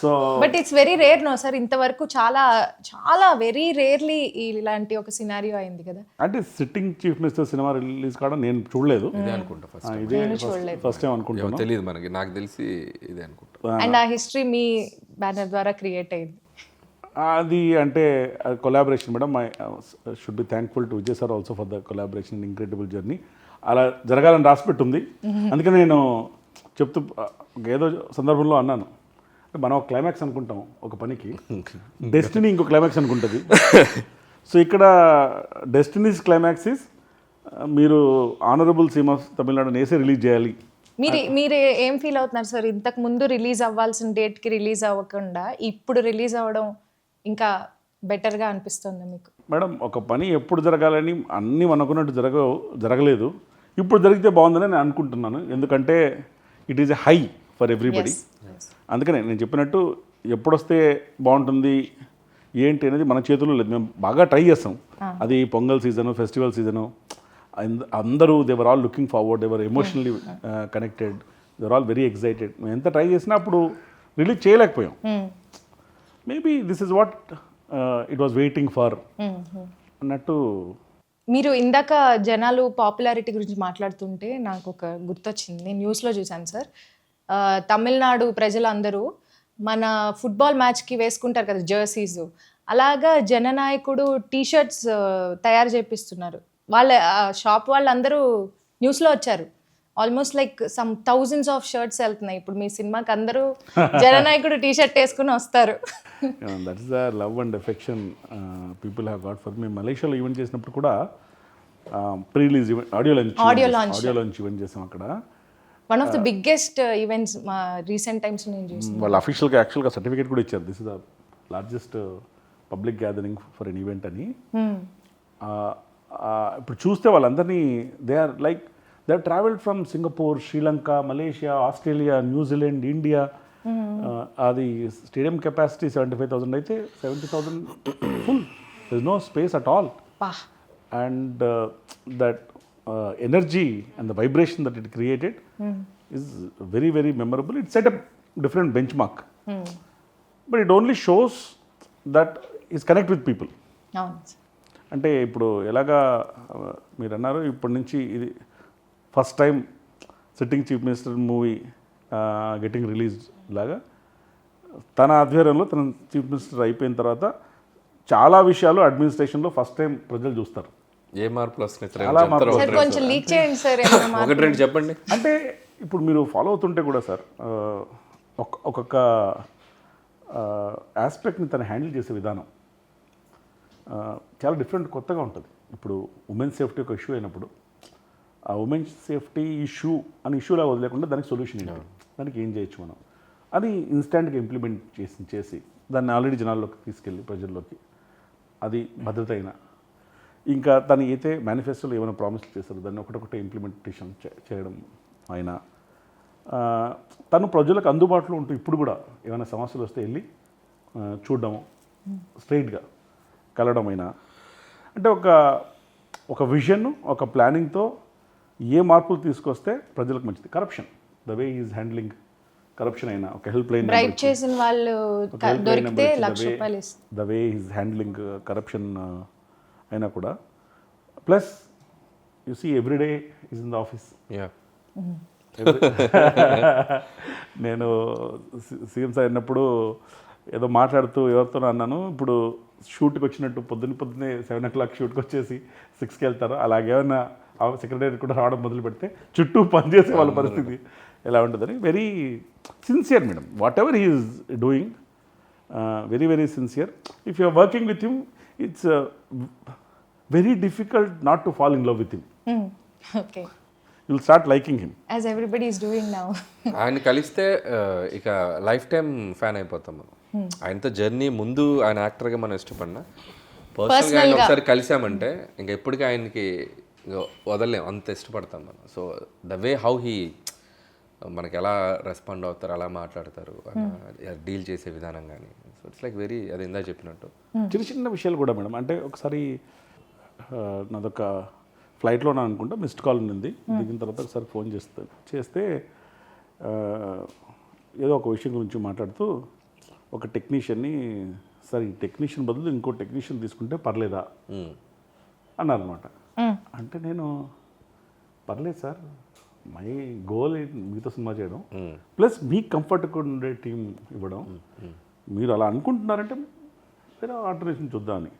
So but it's very rare no sir, ఇంతవరకు చాలా చాలా వెరీ రేర్లీ ఇలాంటి ఒక సినారియో అయింది కదా. అంటే sitting chief minister cinema release కావడం నేను చూడలేదు, ఇదే అనుకుంటా ఫస్ట్ టైం అనుకుంటాను, తెలియదు మనకి, నాకు తెలిసి ఇదే అనుకుంటా. అండ్ ఆ హిస్టరీ మీ బ్యానర్ ద్వారా క్రియేట్ అయింది అది. అంటే collaboration madam, I should be thankful to Vijay sir also for the collaboration in incredible journey. అలా జరగాలని రాసిపెట్టుంది. అందుకని నేను చెప్తూ ఏదో సందర్భంలో అన్నాను, మనం ఒక క్లైమాక్స్ అనుకుంటాం ఒక పనికి, డెస్టినీ ఇంకో క్లైమాక్స్ అనుకుంటుంది. సో ఇక్కడ డెస్టినీస్ క్లైమాక్స్ ఇస్ మీరు ఆనరబుల్ సీమ్ ఆఫ్ తమిళనాడు నేసే రిలీజ్ చేయాలి. మీరు ఏం ఫీల్ అవుతున్నారు సార్, ఇంతకు ముందు రిలీజ్ అవ్వాల్సిన డేట్కి రిలీజ్ అవ్వకుండా ఇప్పుడు రిలీజ్ అవ్వడం ఇంకా బెటర్గా అనిపిస్తుంది మీకు? మేడం, ఒక పని ఎప్పుడు జరగాలని అన్నీ అనుకున్నట్టు జరగలేదు, ఇప్పుడు జరిగితే బాగుందని నేను అనుకుంటున్నాను. ఎందుకంటే it is a high for everybody. అందుకనే నేను చెప్పినట్టు ఎప్పుడొస్తే బాగుంటుంది ఏంటి అనేది మన చేతుల్లో లేదు, మేము బాగా ట్రై చేస్తాం. అది పొంగల్ సీజను, ఫెస్టివల్ సీజను, అందరూ they're all looking forward, they're emotionally connected, they're all very excited. మేము ఎంత ట్రై చేసినా అప్పుడు రిలీజ్ చేయలేకపోయాం. Maybe this is what it was waiting for అన్నట్టు. మీరు ఇందాక జనాలు పాపులారిటీ గురించి మాట్లాడుతుంటే నాకు ఒక గుర్తొచ్చింది, నేను న్యూస్లో చూశాను సార్. తమిళనాడు ప్రజలందరూ మన ఫుట్బాల్ మ్యాచ్కి వేసుకుంటారు కదా జెర్సీస్, అలాగా జననాయకుడు టీషర్ట్స్ తయారు చేపిస్తున్నారు. వాళ్ళ షాప్ వాళ్ళందరూ న్యూస్లో వచ్చారు. Almost like some thousands of shirts వెళ్తున్నాయి ఇప్పుడు మీ సినిమాకి, అందరూ జననాయకుడు టీషర్ట్ వేసుకుని వస్తారు. That is the love and affection people have got for me. మలేషియాలో ఈవెంట్ చేసినప్పుడు కూడా pre release event, audio launch event చేసాం అక్కడ. One of the biggest events మా రీసెంట్ టైమ్స్ నేను చూసాను. వాళ్ళు అఫీషియల్గా యాక్చువల్గా సర్టిఫికేట్ కూడా ఇచ్చారు, this is the largest public gathering for an event అని. ఇప్పుడు చూస్తే వాళ్ళందరినీ they are travelled from Singapore, Sri Lanka, Malaysia, Australia, New Zealand, India. అది స్టేడియం కెపాసిటీ 75,000 అయితే 70,000 full, there is no space at all. And that energy and the vibration that it created is very, very memorable. It set a different benchmark. But it only shows that is connect with people. అంటే ఇప్పుడు ఎలాగా మీరు అన్నారు, ఇప్పటి నుంచి ఇది first time sitting chief minister movie getting release లాగా తన ఆధ్వర్యంలో తన చీఫ్ మినిస్టర్ అయిపోయిన తర్వాత చాలా విషయాలు అడ్మినిస్ట్రేషన్లో ఫస్ట్ టైం ప్రజలు చూస్తారు. ఏ మార్పులు వస్తున్నాయి? చెప్పండి. అంటే ఇప్పుడు మీరు ఫాలో అవుతుంటే కూడా సార్ ఒక్కొక్క ఆస్పెక్ట్ని తను హ్యాండిల్ చేసే విధానం చాలా డిఫరెంట్, కొత్తగా ఉంటుంది. ఇప్పుడు ఉమెన్ సేఫ్టీ ఒక ఇష్యూ అయినప్పుడు ఆ ఉమెన్ సేఫ్టీ ఇష్యూ అని ఇష్యూలా వదిలేకుండా దానికి సొల్యూషన్ ఏంటి, దానికి ఏం చేయొచ్చు మనం, అది ఇన్స్టాంట్గా ఇంప్లిమెంట్ చేసి దాన్ని ఆల్రెడీ జనాల్లోకి తీసుకెళ్ళి ప్రజల్లోకి, అది భద్రత అయినా ఇంకా తను అయితే మేనిఫెస్టోలో ఏమైనా ప్రామిస్లు చేశారు దాన్ని ఒకటొకటి ఇంప్లిమెంటేషన్ చేయడం అయినా, తను ప్రజలకు అందుబాటులో ఉంటూ ఇప్పుడు కూడా ఏమైనా సమస్యలు వస్తే వెళ్ళి చూడడం, స్ట్రైట్గా కలవడమైనా, అంటే ఒక విజన్, ఒక ప్లానింగ్తో ఏ మార్పులు తీసుకొస్తే ప్రజలకు మంచిది. Corruption, the way is handling corruption అయినా, ఒక హెల్ప్ లైన్ బ్రైట్ చేసిన వాళ్ళు దొరికితే ₹1,00,000 the way is handling corruption అయినా కూడా. Plus you see everyday is in the office. నేను సీఎం సార్ అయినప్పుడు ఏదో మాట్లాడుతూ ఎవరితో అన్నాను, ఇప్పుడు షూట్కి వచ్చినట్టు పొద్దున్నే 7 o'clock షూట్కి వచ్చేసి 6కి వెళ్తారు, అలాగేమైనా సెక్రటరీ కూడా రావడం మొదలు పెడితే చుట్టూ పనిచేసే వాళ్ళ పరిస్థితి ఎలా ఉంటుందని. Very sincere madam, whatever he is doing, very very sincere. If you are working with him, it's very difficult not to fall in love with him. Okay, you will start liking him as everybody is doing now. ఆయన కలిస్తే ఇక life time fan అయిపోతాం మనం. ఆయనతో journey ముందు ఆయన యాక్టర్గా మనం ఇష్టపడినా పర్సనల్గా ఆయన ఒకసారి కలిసామంటే ఇంకా ఎప్పటికీ ఆయనకి వదలలేం, అంత ఇష్టపడతాం మనం. So the way how he మనకి ఎలా రెస్పాండ్ అవుతారు, అలా మాట్లాడతారు, డీల్ చేసే విధానం కానీ, సో ఇట్స్ లైక్ వెరీ, అది ఇందా చెప్పినట్టు చిన్న చిన్న విషయాలు కూడా మేడం. అంటే ఒకసారి నాదొక ఫ్లైట్లో నా అనుకుంటా మిస్డ్ కాల్ ఉంది, దిగిన తర్వాత ఒకసారి ఫోన్ చేస్తే ఏదో ఒక విషయం గురించి మాట్లాడుతూ ఒక టెక్నీషియన్ని, సార్ ఈ టెక్నీషియన్ బదులు ఇంకో టెక్నీషియన్ తీసుకుంటే పర్లేదా అన్నారనమాట. అంటే నేను పర్లేదు సార్, మై గోల్ మీతో సినిమా చేయడం, ప్లస్ మీకు కంఫర్ట్గా ఉండే టీం ఇవ్వడం, మీరు అలా అనుకుంటున్నారంటే వేరే ఆల్టర్నేషన్ చూద్దామని.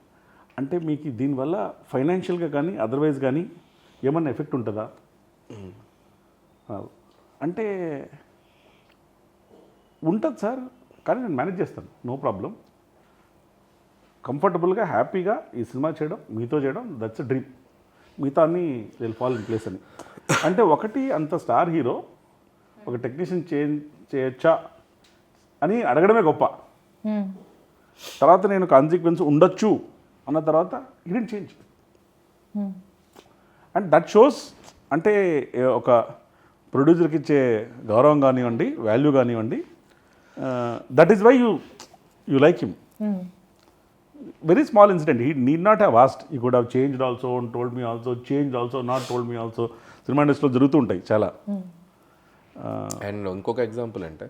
అంటే మీకు దీనివల్ల ఫైనాన్షియల్గా కానీ అదర్వైజ్ కానీ ఏమన్నా ఎఫెక్ట్ ఉంటుందా అంటే, ఉంటుంది సార్, కానీ నేను మేనేజ్ చేస్తాను, నో ప్రాబ్లం, కంఫర్టబుల్గా హ్యాపీగా ఈ సినిమా చేయడం, మీతో చేయడం, దట్స్ ఎ డ్రీమ్, మిగతా అన్నీ విల్ ఫాల్ ఇన్ ప్లేస్ అని. అంటే ఒకటి, అంత స్టార్ హీరో ఒక టెక్నీషియన్ చేయొచ్చా అని అడగడమే గొప్ప. తర్వాత నేను కాన్సిక్వెన్స్ ఉండొచ్చు అన్న తర్వాత ఇడెంట్ చేంజ్. అండ్ దట్ షోస్, అంటే ఒక ప్రొడ్యూసర్కి ఇచ్చే గౌరవం కానివ్వండి, వాల్యూ కానివ్వండి, that is why you like him. Very small incident, he need not have asked, he could have changed also and told me also, changed also, not told me also. Cinema ఇండస్ట్రీలో జరుగుతూ ఉంటాయి చాలా. And ఇంకొక example అంటే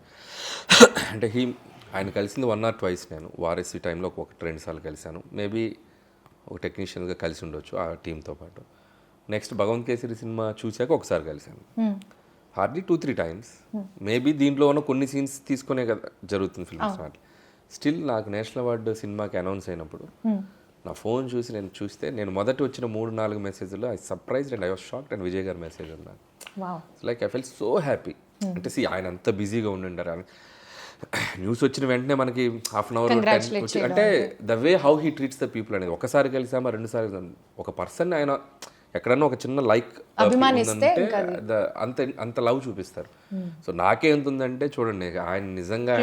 ఆయన కలిసింది 1 or 2 నేను వారసి టైంలో 1-2 సార్లు కలిశాను, మేబీ ఒక టెక్నీషియన్గా కలిసి ఉండొచ్చు ఆ టీంతో పాటు. నెక్స్ట్ భగవంత్ కేసరి సినిమా చూశాక ఒకసారి కలిశాను, హార్డ్లీ 2-3 times. మేబీ దీంట్లో ఉన్న కొన్ని సీన్స్ తీసుకునే కదా జరుగుతుంది ఫిల్మ్స్ మాట. స్టిల్ నాకు నేషనల్ అవార్డు సినిమాకి అనౌన్స్ అయినప్పుడు నా ఫోన్ చూస్తే నేను మొదటి వచ్చిన 3-4 మెసేజ్లో I surprised and I was shocked and Vijay గారి మెసేజ్ ఉన్నాను. Like I fell so happy. అంటే ఆయన అంత బిజీగా ఉండిండారు, న్యూస్ వచ్చిన వెంటనే మనకి ½ an hour అంటే the way how he treats the people అనేది. ఒకసారి కలిసామా 2 సార్లు ఒక పర్సన్ ఆయన ఎక్కడన్నా ఒక చిన్న లైక్ అంత లవ్ చూపిస్తారు. సో నాకే ఎంత ఉందంటే చూడండి, ఆయన నిజంగా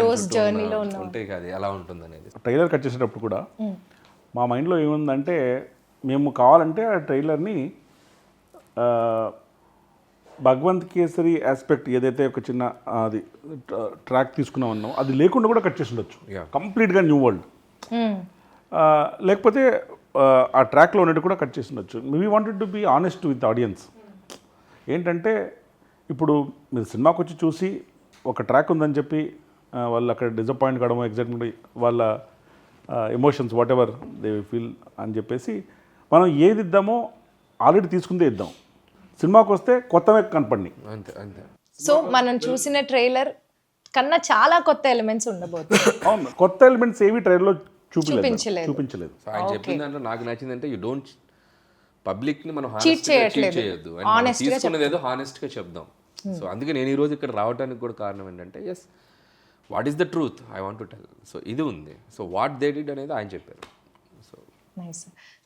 ఉంటే అది ఎలా ఉంటుంది అనేది. ట్రైలర్ కట్ చేసేటప్పుడు కూడా మా మైండ్లో ఏముందంటే, మేము కావాలంటే ఆ ట్రైలర్ని భగవంత్ కేసరి ఆస్పెక్ట్ ఏదైతే ఒక చిన్న అది ట్రాక్ తీసుకున్నామన్నాం, అది లేకుండా కూడా కట్ చేసి ఉండొచ్చు, కంప్లీట్గా న్యూ వరల్డ్. లేకపోతే ఆ ట్రాక్లో ఉన్నట్టు కూడా కట్ చేసి ఉండొచ్చు. We wanted to be honest with audience. ఏంటంటే ఇప్పుడు మీరు సినిమాకి వచ్చి చూసి ఒక ట్రాక్ ఉందని చెప్పి వాళ్ళు అక్కడ డిసప్పాయింట్ కావడము, ఎగ్జాక్ట్లీ వాళ్ళ emotions what ever they feel అని చెప్పేసి మనం ఏది ఇద్దామో ఆల్రెడీ తీసుకుందే ఇద్దాం. సినిమాకి వస్తే కొత్తవే కనపడినాయి అంతే అంతే. సో మనం చూసిన ట్రైలర్ కన్నా చాలా కొత్త ఎలిమెంట్స్ ఉండబోతుంది. అవును, కొత్త ఎలిమెంట్స్ ఏవి ట్రైలర్లో చూపించలేదు. ఆయన చెప్పింది అంటే నాకు నచ్చిందంటే, యూ డోంట్ పబ్లిక్ని మనం చీట్ చేయొద్దు, తీసుకున్నది ఏదో హానెస్ట్గా చెప్దాం. సో అందుకే నేను ఈరోజు ఇక్కడ రావడానికి కూడా కారణం ఏంటంటే, yes what is the truth I want to tell. So ఇది ఉంది. సో వాట్ దే డిడ్ అనేది ఆయన చెప్పారు. So nice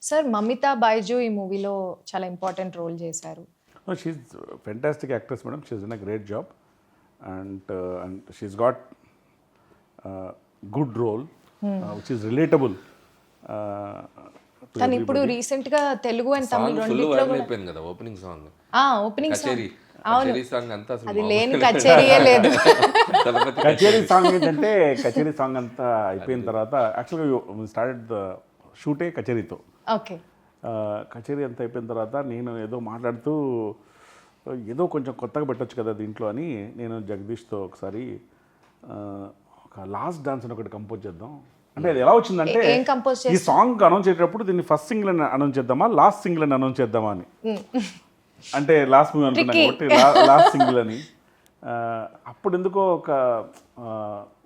sir. Mamitha Baiju ఈ మూవీలో చాలా ఇంపార్టెంట్ రోల్ చేశారు. She's fantastic actress madam, she's done a great job and she's got good role which is relatable. కానీ ఇప్పుడు రీసెంట్ గా తెలుగు అండ్ తమిళ రెండిట్లో అయిపోయింది కదా ఓపెనింగ్ సాంగ్, ఓపెనింగ్ కచేరీ కచేరీ సాంగ్ అంతా అసలు అది మామూలు లేని కచేరీయే లేదు. తలపతి కచేరీ సాంగ్ ఏంటంటే కచేరీ సాంగ్ అంతా అయిపోయిన తర్వాత యాక్చువల్గా స్టార్టెడ్ ద షూటే కచేరీతో. ఓకే. కచేరీ అంతా అయిపోయిన తర్వాత నేను ఏదో మాట్లాడుతూ ఏదో కొంచెం కొత్తగా పెట్టొచ్చు కదా దీంట్లో అని నేను జగదీష్తో ఒకసారి ఒక లాస్ట్ డాన్స్ అని ఒకటి కంపోజ్ చేద్దాం అంటే అది ఎలా వచ్చిందంటే ఏం కంపోజ్ ఈ సాంగ్ అనౌన్స్ చేసేటప్పుడు దీన్ని ఫస్ట్ సింగిల్ అని అనౌన్స్ చేద్దామా లాస్ట్ సింగిల్ అని అనౌన్స్ చేద్దామా అని అంటే లాస్ట్ మూవీ అనుకున్నాను కాబట్టి లాస్ట్ సింగిల్ అని అప్పుడు ఎందుకో ఒక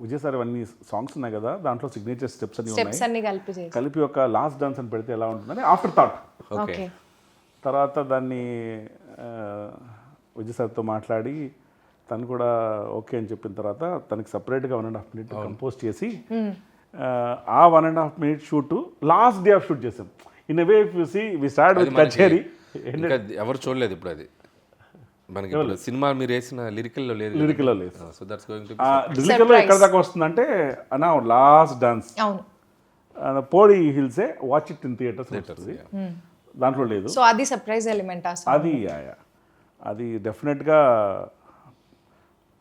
విజయ్ సార్ అన్ని సాంగ్స్ ఉన్నాయి కదా దాంట్లో సిగ్నేచర్ స్టెప్స్ అన్ని స్టెప్స్ ఉన్నాయి అన్ని కలిపి చేసి. కలిపి ఒక లాస్ట్ డాన్స్ అని పెడితే ఎలా ఉంటుందని ఆఫ్టర్ థాట్. ఓకే. తర్వాత దాన్ని విజయ్ సార్తో మాట్లాడి తను కూడా ఓకే అని చెప్పిన తర్వాత తనకి సపరేట్గా 1.5 minute కంపోజ్ చేసి ఆ 1.5 minute shoot last day of shoot చేసాం. In way if you see we start with Kacheri. ఇంకా ఎవరు చూడలేదు ఇప్పుడు అది మనకి ఇప్పుడు సినిమా మీరు వేసిన లిరికల్లో లేదు. లిరికల్లో లేదు. సో దట్స్ గోయింగ్ టు లిరికల్లో ఎక్కడ దాకా వస్తుందంటే అన్నా లాస్ట్ డాన్స్ అవును. పోడి హిల్సే వాచ్ ఇట్ ఇన్ థియేటర్స్ వస్తుంది, దాంట్లో లేదు. సో అది సర్ప్రైజ్ ఎలిమెంట్. అది డెఫినెట్గా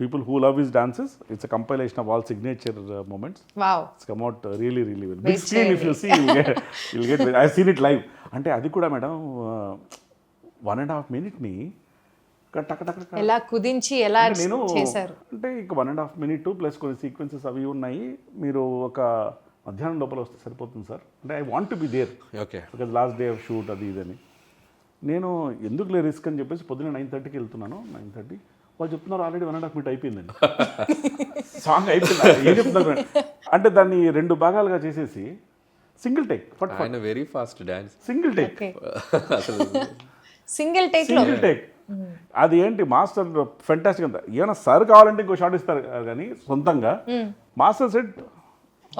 people who love his dances it's a compilation of all signature moments. Wow. It's come out really really well. Big screen if you see will get I seen it live. అంటే అది కూడా madam 1.5 minute టక్ టక్ టక్ ఎలా కుదించి ఎలా నేను చేశారు అంటే ఇక 1.5 minute ప్లస్ కొన్ని సీక్వెన్సెస్ అవి ఉన్నాయి. మీరు ఒక మధ్యాహ్నం లోపల వస్తే సరిపోతుంది సార్ అంటే I want to be there. Okay. Because last day of shoot అది ఇదని నేను ఎందుకు రిస్క్ అని చెప్పేసి పొద్దున్న 9:30కి వెళ్తున్నాను. 9:30 వాళ్ళు చెప్తున్నారు ఆల్రెడీ 1.5 minute అయిపోయిందండి. సాంగ్ అయిపోయింది. ఏం చెప్తున్నారు అంటే దాన్ని 2 భాగాలుగా చేసేసి సింగిల్ టేక్ ఆయన very fast dance. Single take అసలు సింగిల్ టేక్. అది ఏంటి మాస్టర్ ఫెంటాస్టిక్ అంతా. ఏమైనా సార్ కావాలంటే ఇంకో షాట్ ఇస్తారు కానీ సొంతంగా master set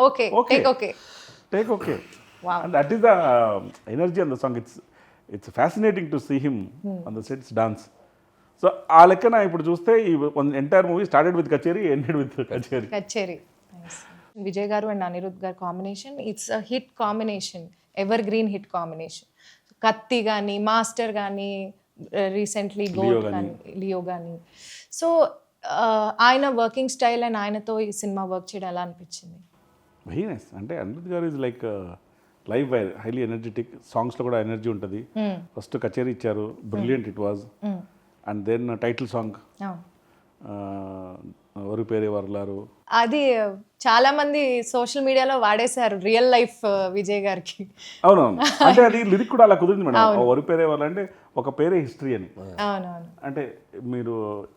okay take okay take okay. And that is the energy on the song. It's fascinating to see him on the sets dance. So ఆ లెక్కన ఇప్పుడు చూస్తే ఈ ఎంటైర్ మూవీ స్టార్టెడ్ విత్ కచేరీ ఎండెడ్ విత్ కచేరీ. Vijay garu and Anirudh garu combination it's a hit combination, evergreen hit combination. Kaththi కానీ Master కానీ recently GOAT కానీ లియో కానీ. సో ఆయన వర్కింగ్ స్టైల్ అండ్ ఆయనతో ఈ సినిమా వర్క్ చేయడం ఎలా అనిపించింది? Very nice. అంటే Anirudh garu is like live wire, highly energetic. సాంగ్స్లో కూడా ఎనర్జీ ఉంటుంది. ఫస్ట్ కచేరీ ఇచ్చారు, brilliant it was. And then title song వరు పేరే వర్లారు. అది చాలా మంది సోషల్ మీడియాలో వాడేశారు రియల్ లైఫ్ విజయ్ గారికి. అవునవును. అంటే అది లిరిక్ కూడా అలా కుదిరింది మేడం. వరు పేరే వాళ్ళు అంటే ఒక పేరే హిస్టరీ అని. అవునవును. అంటే మీరు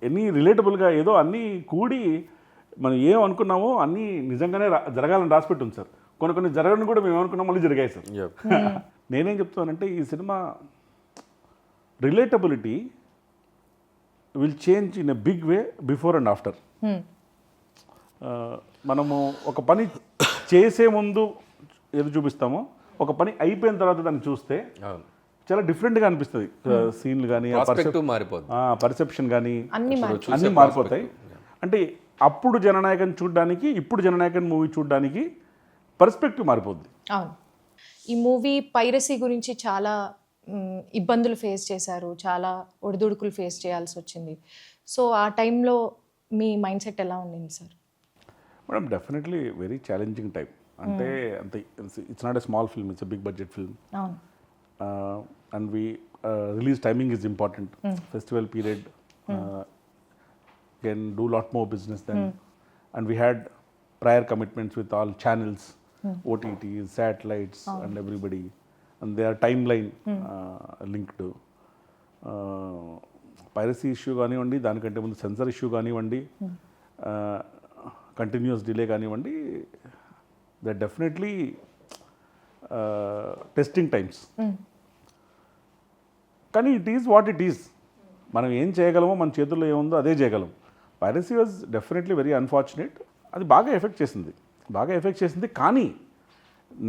ఎన్ని రిలేటబుల్గా ఏదో అన్నీ కూడి మనం ఏం అనుకున్నామో అన్నీ నిజంగానే జరగాలని రాసిపెట్టి ఉంది సార్. కొన్ని జరగని కూడా మేము ఏమనుకున్నాం మళ్ళీ జరిగాయి సార్. నేనేం చెప్తానంటే ఈ సినిమా relatability will change in a big way before and after. మనము ఒక పని చేసే ముందు ఏదో చూపిస్తామో ఒక పని అయిపోయిన తర్వాత దాన్ని చూస్తే చాలా డిఫరెంట్గా అనిపిస్తుంది. సీన్లు కానీ పర్సెప్షన్ కానీ అన్నీ మారిపోతాయి. అంటే అప్పుడు జననాయకన్ చూడడానికి ఇప్పుడు జననాయకన్ మూవీ చూడడానికి పర్స్పెక్టివ్ మారిపోద్ది. అవును. ఈ మూవీ పైరసీ గురించి చాలా ఇబ్బందులు ఫేస్ చేశారు, చాలా ఒడిదుడుకులు ఫేస్ చేయాల్సి వచ్చింది. సో ఆ టైంలో మీ మైండ్ సెట్ ఎలా ఉండింది sir? Madam definitely very challenging time. అంటే అంత it's not a small film, it's a big budget film. And release timing is important. Festival period can do lot more business then. And we had prior commitments with all channels, OTTs, satellites and everybody, and their timeline linked. Piracy issue కానివ్వండి, దానికంటే ముందు sensor issue కానివ్వండి, continuous delay కానివ్వండి, they definitely testing times. కానీ it is what it is. మనం ఏం చేయగలమో మన చేతుల్లో ఏముందో అదే చేయగలం. Piracy was definitely very unfortunate. అది బాగా ఎఫెక్ట్ చేసింది. కానీ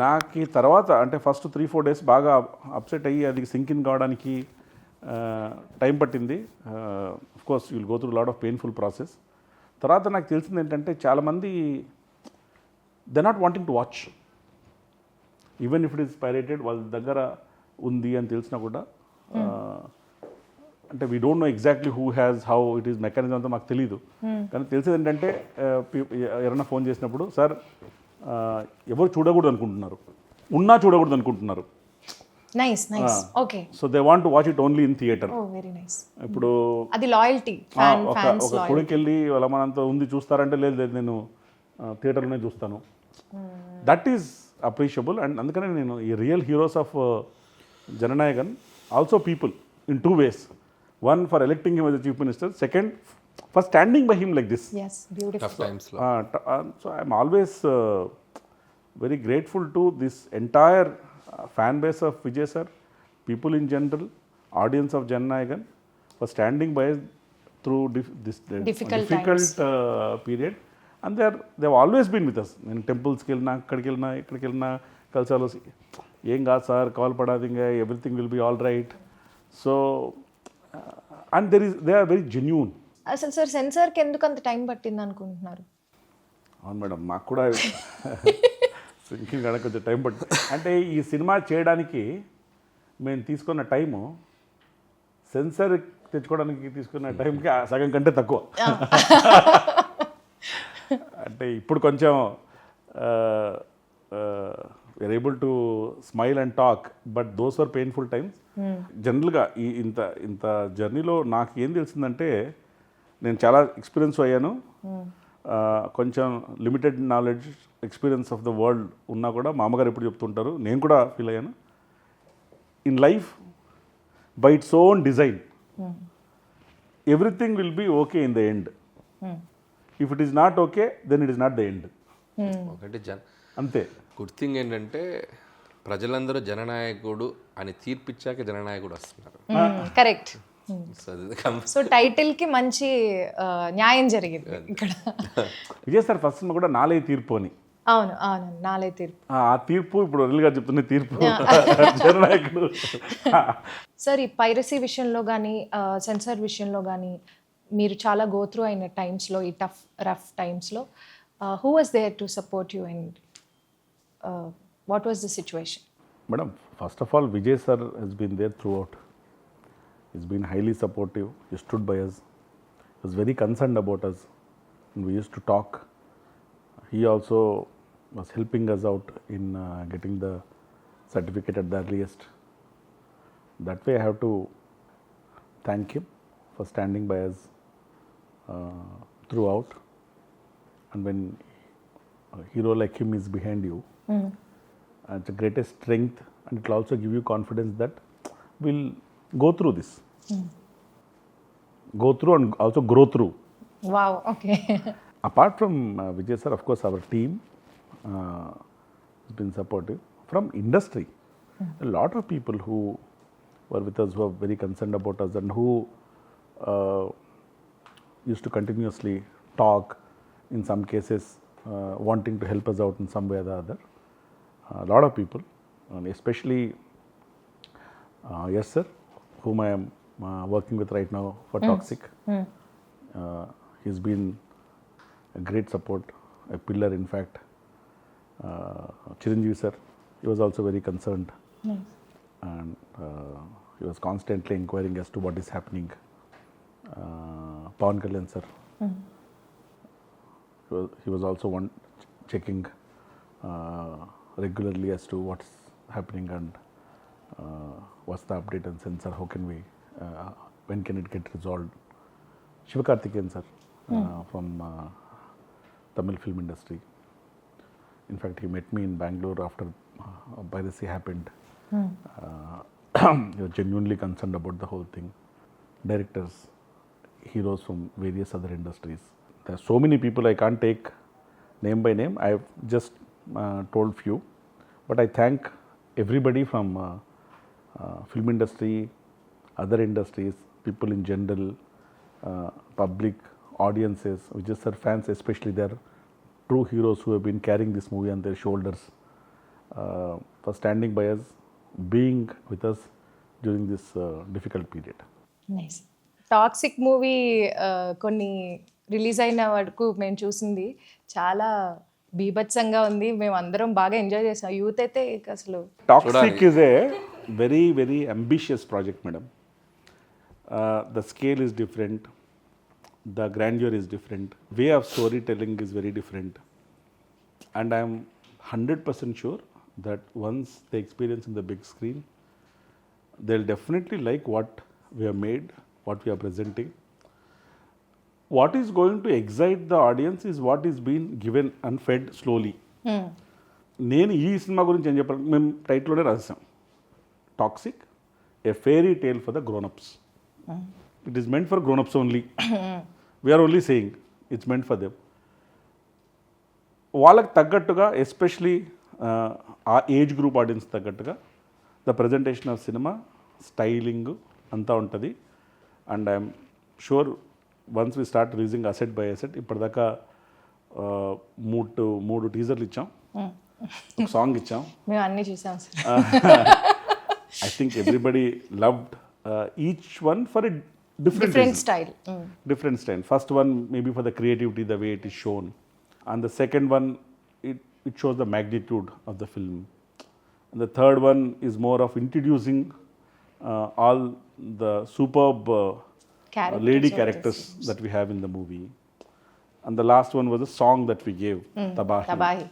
నాకు తర్వాత అంటే ఫస్ట్ 3-4 days బాగా అప్సెట్ అయ్యి అది సింక్ ఇన్ కావడానికి టైం పట్టింది. Course you will go through lot of painful process. తర్వాత నాకు తెలిసింది ఏంటంటే చాలామంది they not wanting to watch, even if it is pirated. వాళ్ళ దగ్గర ఉంది అని తెలిసినా కూడా అంటే we don't know exactly who has how it is mechanism అంతా మాకు తెలియదు. కానీ తెలిసేది ఏంటంటే ఎవరైనా ఫోన్ చేసినప్పుడు సార్ ఎవరు చూడకూడదు అనుకుంటున్నారు, ఉన్నా చూడకూడదు అనుకుంటున్నారు. Nice nice okay so they want to watch it only in theatre. Oh very nice. ఇప్పుడు అది లాయల్టీ ఫ్యాన్ ఒక ఫ్యాన్స్ ఒక కొడుకు వెళ్ళి వాళ్ళ మనంతా ఉంది చూస్తారంటే లేదు లేదు నేను థియేటర్లోనే చూస్తాను. That is appreciable. అండ్ అందుకనే నేను ఈ real heroes of Jana Nayagan also people in 2 ways. One, for electing him as a chief minister. Second, for standing by him like this. yes beautiful. Tough టైమ్స్లో So I'm always very grateful to this entire fan base of Vijay sir, people in general, audience of Jannayagan, for standing by us through this Difficult period. And they've always been with us. నేను టెంపుల్స్కి వెళ్ళినా అక్కడికి వెళ్ళినా కలిసాలో ఏం కాదు sir call పడాది ఇంకా everything will be all right. So and they are very genuine. అసలు సార్ సెన్సార్కి ఎందుకు అంత టైం పట్టింది అనుకుంటున్నారు? అవును మేడం, మాకు కూడా సింకింగ్ కానీ కొంచెం టైం పడుతుంది. అంటే ఈ సినిమా చేయడానికి మేము తీసుకున్న టైము సెన్సర్ తెచ్చుకోవడానికి తీసుకున్న టైంకి సగం కంటే తక్కువ. అంటే ఇప్పుడు కొంచెం we are able to smile and talk, but those are painful times. జనరల్గా ఈ ఇంత జర్నీలో నాకు ఏం తెలిసిందంటే నేను చాలా ఎక్స్పీరియన్స్ అయ్యాను. కొంచెం limited knowledge experience of the world ఉన్నా కూడా మా అమ్మగారు ఎప్పుడు చెప్తుంటారు, నేను కూడా ఫీల్ అయ్యాను. In life by its own design everything will be okay in the end. If it is not okay then it is not the end. ఒకటి అంతే. గుడ్ థింగ్ ఏంటంటే ప్రజలందరూ జననాయకుడు అని తీర్పిచ్చాక జననాయకుడు వస్తున్నారు. కరెక్ట్. సో సో టైటిల్ కి మంచి న్యాయం జరిగింది ఇక్కడ. విజయ్ సార్ ఫస్ట్ కూడా నాలే తీర్పు అని. అవును అవును నాలే తీర్పు. ఆ తీర్పు ఇప్పుడు రియల్గా చెప్తున్న తీర్పు జననాయకుడు. సార్ ఈ పైరసీ విషయంలో కానీ సెన్సార్ విషయంలో కానీ మీరు చాలా గోత్రూ అయిన టైమ్స్లో, ఈ రఫ్ టైమ్స్లో who was there to support you and what was the situation? Madam, first of all Vijay sir he's been there throughout. He's been highly supportive. He stood by us. He was very concerned about us. And we used to talk. He also was helping us out in getting the certificate at the earliest. That way I have to thank him for standing by us throughout. And when a hero like him is behind you, it's the greatest strength, and it will also give you confidence that we'll go through this. Go through and also grow through. Wow, okay. Apart from Vijay sir, of course, our team has been supportive. From industry, a lot of people who were with us, who are very concerned about us, and who used to continuously talk, in some cases wanting to help us out in some way or the other. A lot of people, and especially yes sir, whom I am working with right now for Toxic. He's been a great support, a pillar in fact. Chiranjeevi sir, he was also very concerned. And he was constantly inquiring as to what is happening. Pawan Kalyan sir, he was also checking regularly as to what's happening and what's the update and sensor, how can we, when can it get resolved. Shivakarthikeyan sir, from Tamil film industry. In fact, he met me in Bangalore after piracy happened. He was genuinely concerned about the whole thing. Directors, heroes from various other industries. There are so many people, I can't take name by name. I've just told few, but I thank everybody from film industry, other industries, people in general, public, audiences, Vijay sir fans especially. They are true heroes who have been carrying this movie on their shoulders, for standing by us, being with us during this difficult period. Nice. Toxic movie కొన్ని release అయిన వరకు మేము చూసింది చాలా బీభత్సంగా ఉంది. మేము అందరం బాగా ఎంజాయ్ చేసాం. యూత్ అయితే అసలు Toxic is a very, very ambitious project, madam. The scale is different, the grandeur is different, way of storytelling is very different. And I am 100% sure that once they experience in the big screen, they'll definitely like what we have made, what we are presenting. What is going to excite the audience is what is being given and fed slowly. నేను ఈ cinema గురించి ఏం చెప్పాలి, మేము టైటిల్లోనే రాసాం, toxic, a fairy tale for the grownups. It is meant for grownups only. We are only saying it's meant for them. వాళ్ళకి తగ్గట్టుగా, ఎస్పెషలీ ఆ ఏజ్ గ్రూప్ ఆడియన్స్ తగ్గట్టుగా the presentation of cinema, styling అంతా ఉంటుంది. And I'm sure once we start releasing asset by asset, ఇప్పటిదాకా మూడు టీజర్లు ఇచ్చాం, ఒక సాంగ్ ఇచ్చాం. మేము అన్నీ చూసాం sir. I think everybody loved each one for a different different reason. Style. Different style. First one maybe for the creativity, the way it is shown, and the second one it shows the magnitude of the film, and the third one is more of introducing all the superb Characters lady of characters that we have in the movie, and the last one was a song that we gave, Tabahi. తబాహి.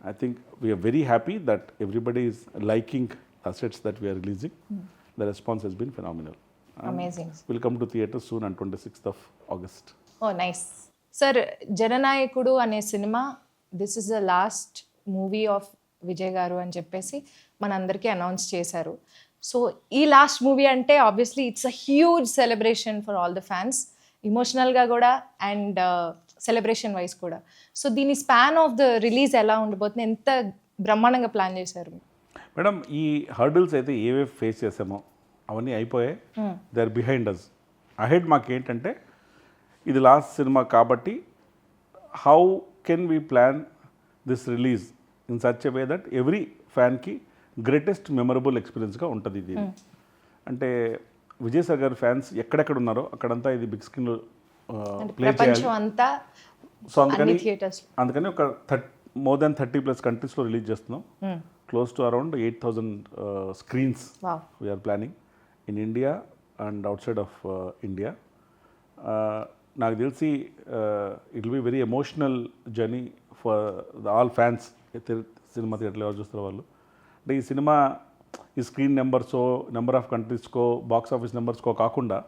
I think we are very happy that everybody is liking assets that we are releasing. The response has been phenomenal. Amazing. We'll come to theatres soon on 26th of August. Oh nice. Sir, Jananayakudu అనే cinema this is the last movie of Vijay గారు అని చెప్పేసి మనందరికీ announce చేశారు. So ఈ last movie అంటే obviously it's a huge celebration for all the fans, ఇమోషనల్గా కూడా అండ్ సెలబ్రేషన్ వైజ్ కూడా. సో దీని స్పాన్ ఆఫ్ ద రిలీజ్ ఎలా ఉండబోతుంది, ఎంత బ్రహ్మాండంగా ప్లాన్ చేశారు? మేడం, ఈ హర్డిల్స్ అయితే ఏవేవి ఫేస్ చేసామో అవన్నీ అయిపోయాయి. They are behind us. Ahead మాకు ఏంటంటే ఇది లాస్ట్ సినిమా కాబట్టి how can we plan this release in such a way that every ఫ్యాన్కి గ్రేటెస్ట్ మెమరబుల్ ఎక్స్పీరియన్స్గా ఉంటుంది ఇది. అంటే విజయ్ సార్ గారి ఫ్యాన్స్ ఎక్కడెక్కడ ఉన్నారో అక్కడంతా ఇది బిగ్ స్క్రీన్లో ప్లే చేయాలి. ప్రపంచం అంతా సో అందుకని థియేటర్స్. ఒక మోర్ దాన్ 30+ కంట్రీస్లో రిలీజ్ చేస్తున్నాం. Close to around 8,000 screens. Wow. We are planning in India and outside of India. నాకు తెలిసి it will be very emotional journey for all fans. Cinema థియేటర్లో ఎవరు చూస్తారు వాళ్ళు. అంటే ఈ సినిమా ఈ స్క్రీన్ నెంబర్స్కో, నెంబర్ ఆఫ్ కంట్రీస్కో, బాక్స్ ఆఫీస్ నెంబర్స్కో కాకుండా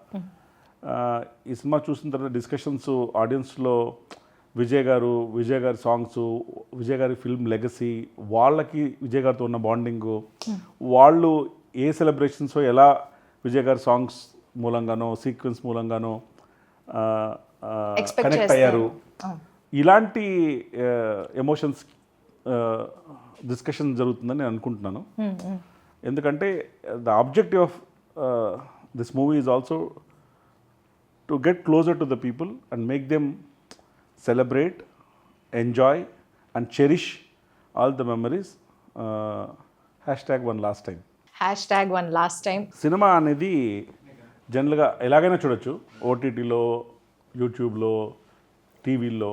ఈ సినిమా చూసిన తర్వాత డిస్కషన్స్ ఆడియన్స్లో విజయ్ గారి సాంగ్స్, విజయ్ గారి ఫిల్మ్ లెగసీ, వాళ్ళకి విజయ్ గారితో ఉన్న బాండింగు, వాళ్ళు ఏ సెలబ్రేషన్స్ ఎలా విజయ్ గారి సాంగ్స్ మూలంగానో, సీక్వెన్స్ మూలంగానో కనెక్ట్ అయ్యారు, ఇలాంటి ఎమోషన్స్ డిస్కషన్ జరుగుతుందని నేను అనుకుంటున్నాను. ఎందుకంటే the objective of this movie is also to get closer to the people and make them celebrate, enjoy and cherish all the memories. #1 last time. #1 last time. Cinema అనేది జనరల్గా ఎలాగైనా చూడొచ్చు, ఓటీటీలో, యూట్యూబ్లో, టీవీల్లో.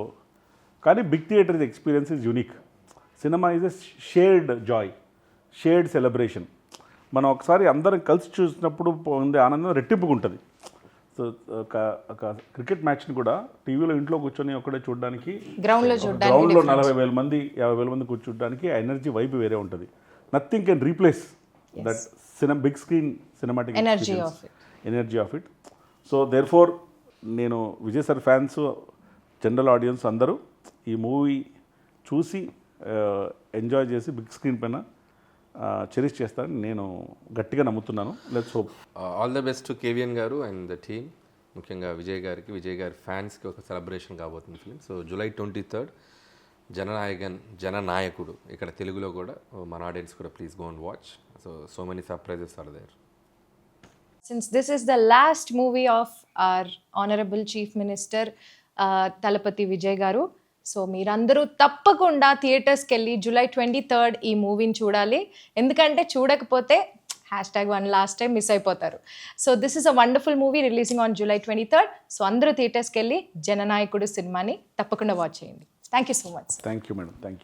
కానీ big theatre experience is unique. Cinema is a shared joy, shared celebration. మనం ఒకసారి అందరం కలిసి చూసినప్పుడు పొందే ఆనందం రెట్టింపుగా ఉంటుంది. సో ఒక క్రికెట్ మ్యాచ్ని కూడా టీవీలో ఇంట్లో కూర్చొని ఒకటే చూడడానికి, గ్రౌండ్లో 40,000 మంది 50,000 మంది కూర్చోడానికి ఆ ఎనర్జీ వైపు వేరే ఉంటుంది. Nothing can replace that big screen cinematic energy of it. So therefore నేను Vijay sir fans, general audience అందరూ ఈ మూవీ చూసి ఎంజాయ్ చేసి బిగ్ స్క్రీన్ పైన చెరిష్ చేస్తారని నేను గట్టిగా నమ్ముతున్నాను. Let's hope. All the best to KVN గారు అండ్ ద టీమ్, ముఖ్యంగా విజయ్ గారి ఫ్యాన్స్కి ఒక సెలబ్రేషన్ కాబోతుంది ఫిలిం. సో July 23rd జననాయకుడు, ఇక్కడ తెలుగులో కూడా మన ఆడియన్స్ కూడా please go and watch. So many surprises are there. Since this is the last movie of our Honorable Chief Minister Talapati Vijay Garu, so మీరందరూ తప్పకుండా థియేటర్స్కి వెళ్ళి July 23rd ఈ మూవీని చూడాలి. ఎందుకంటే చూడకపోతే #1 last time మిస్ అయిపోతారు. So this is a wonderful movie releasing on July 23rd. So అందరూ థియేటర్స్కి వెళ్ళి జననాయకుడు సినిమాని తప్పకుండా వాచ్ చేయండి. Thank you so much. Thank you madam. Thank you.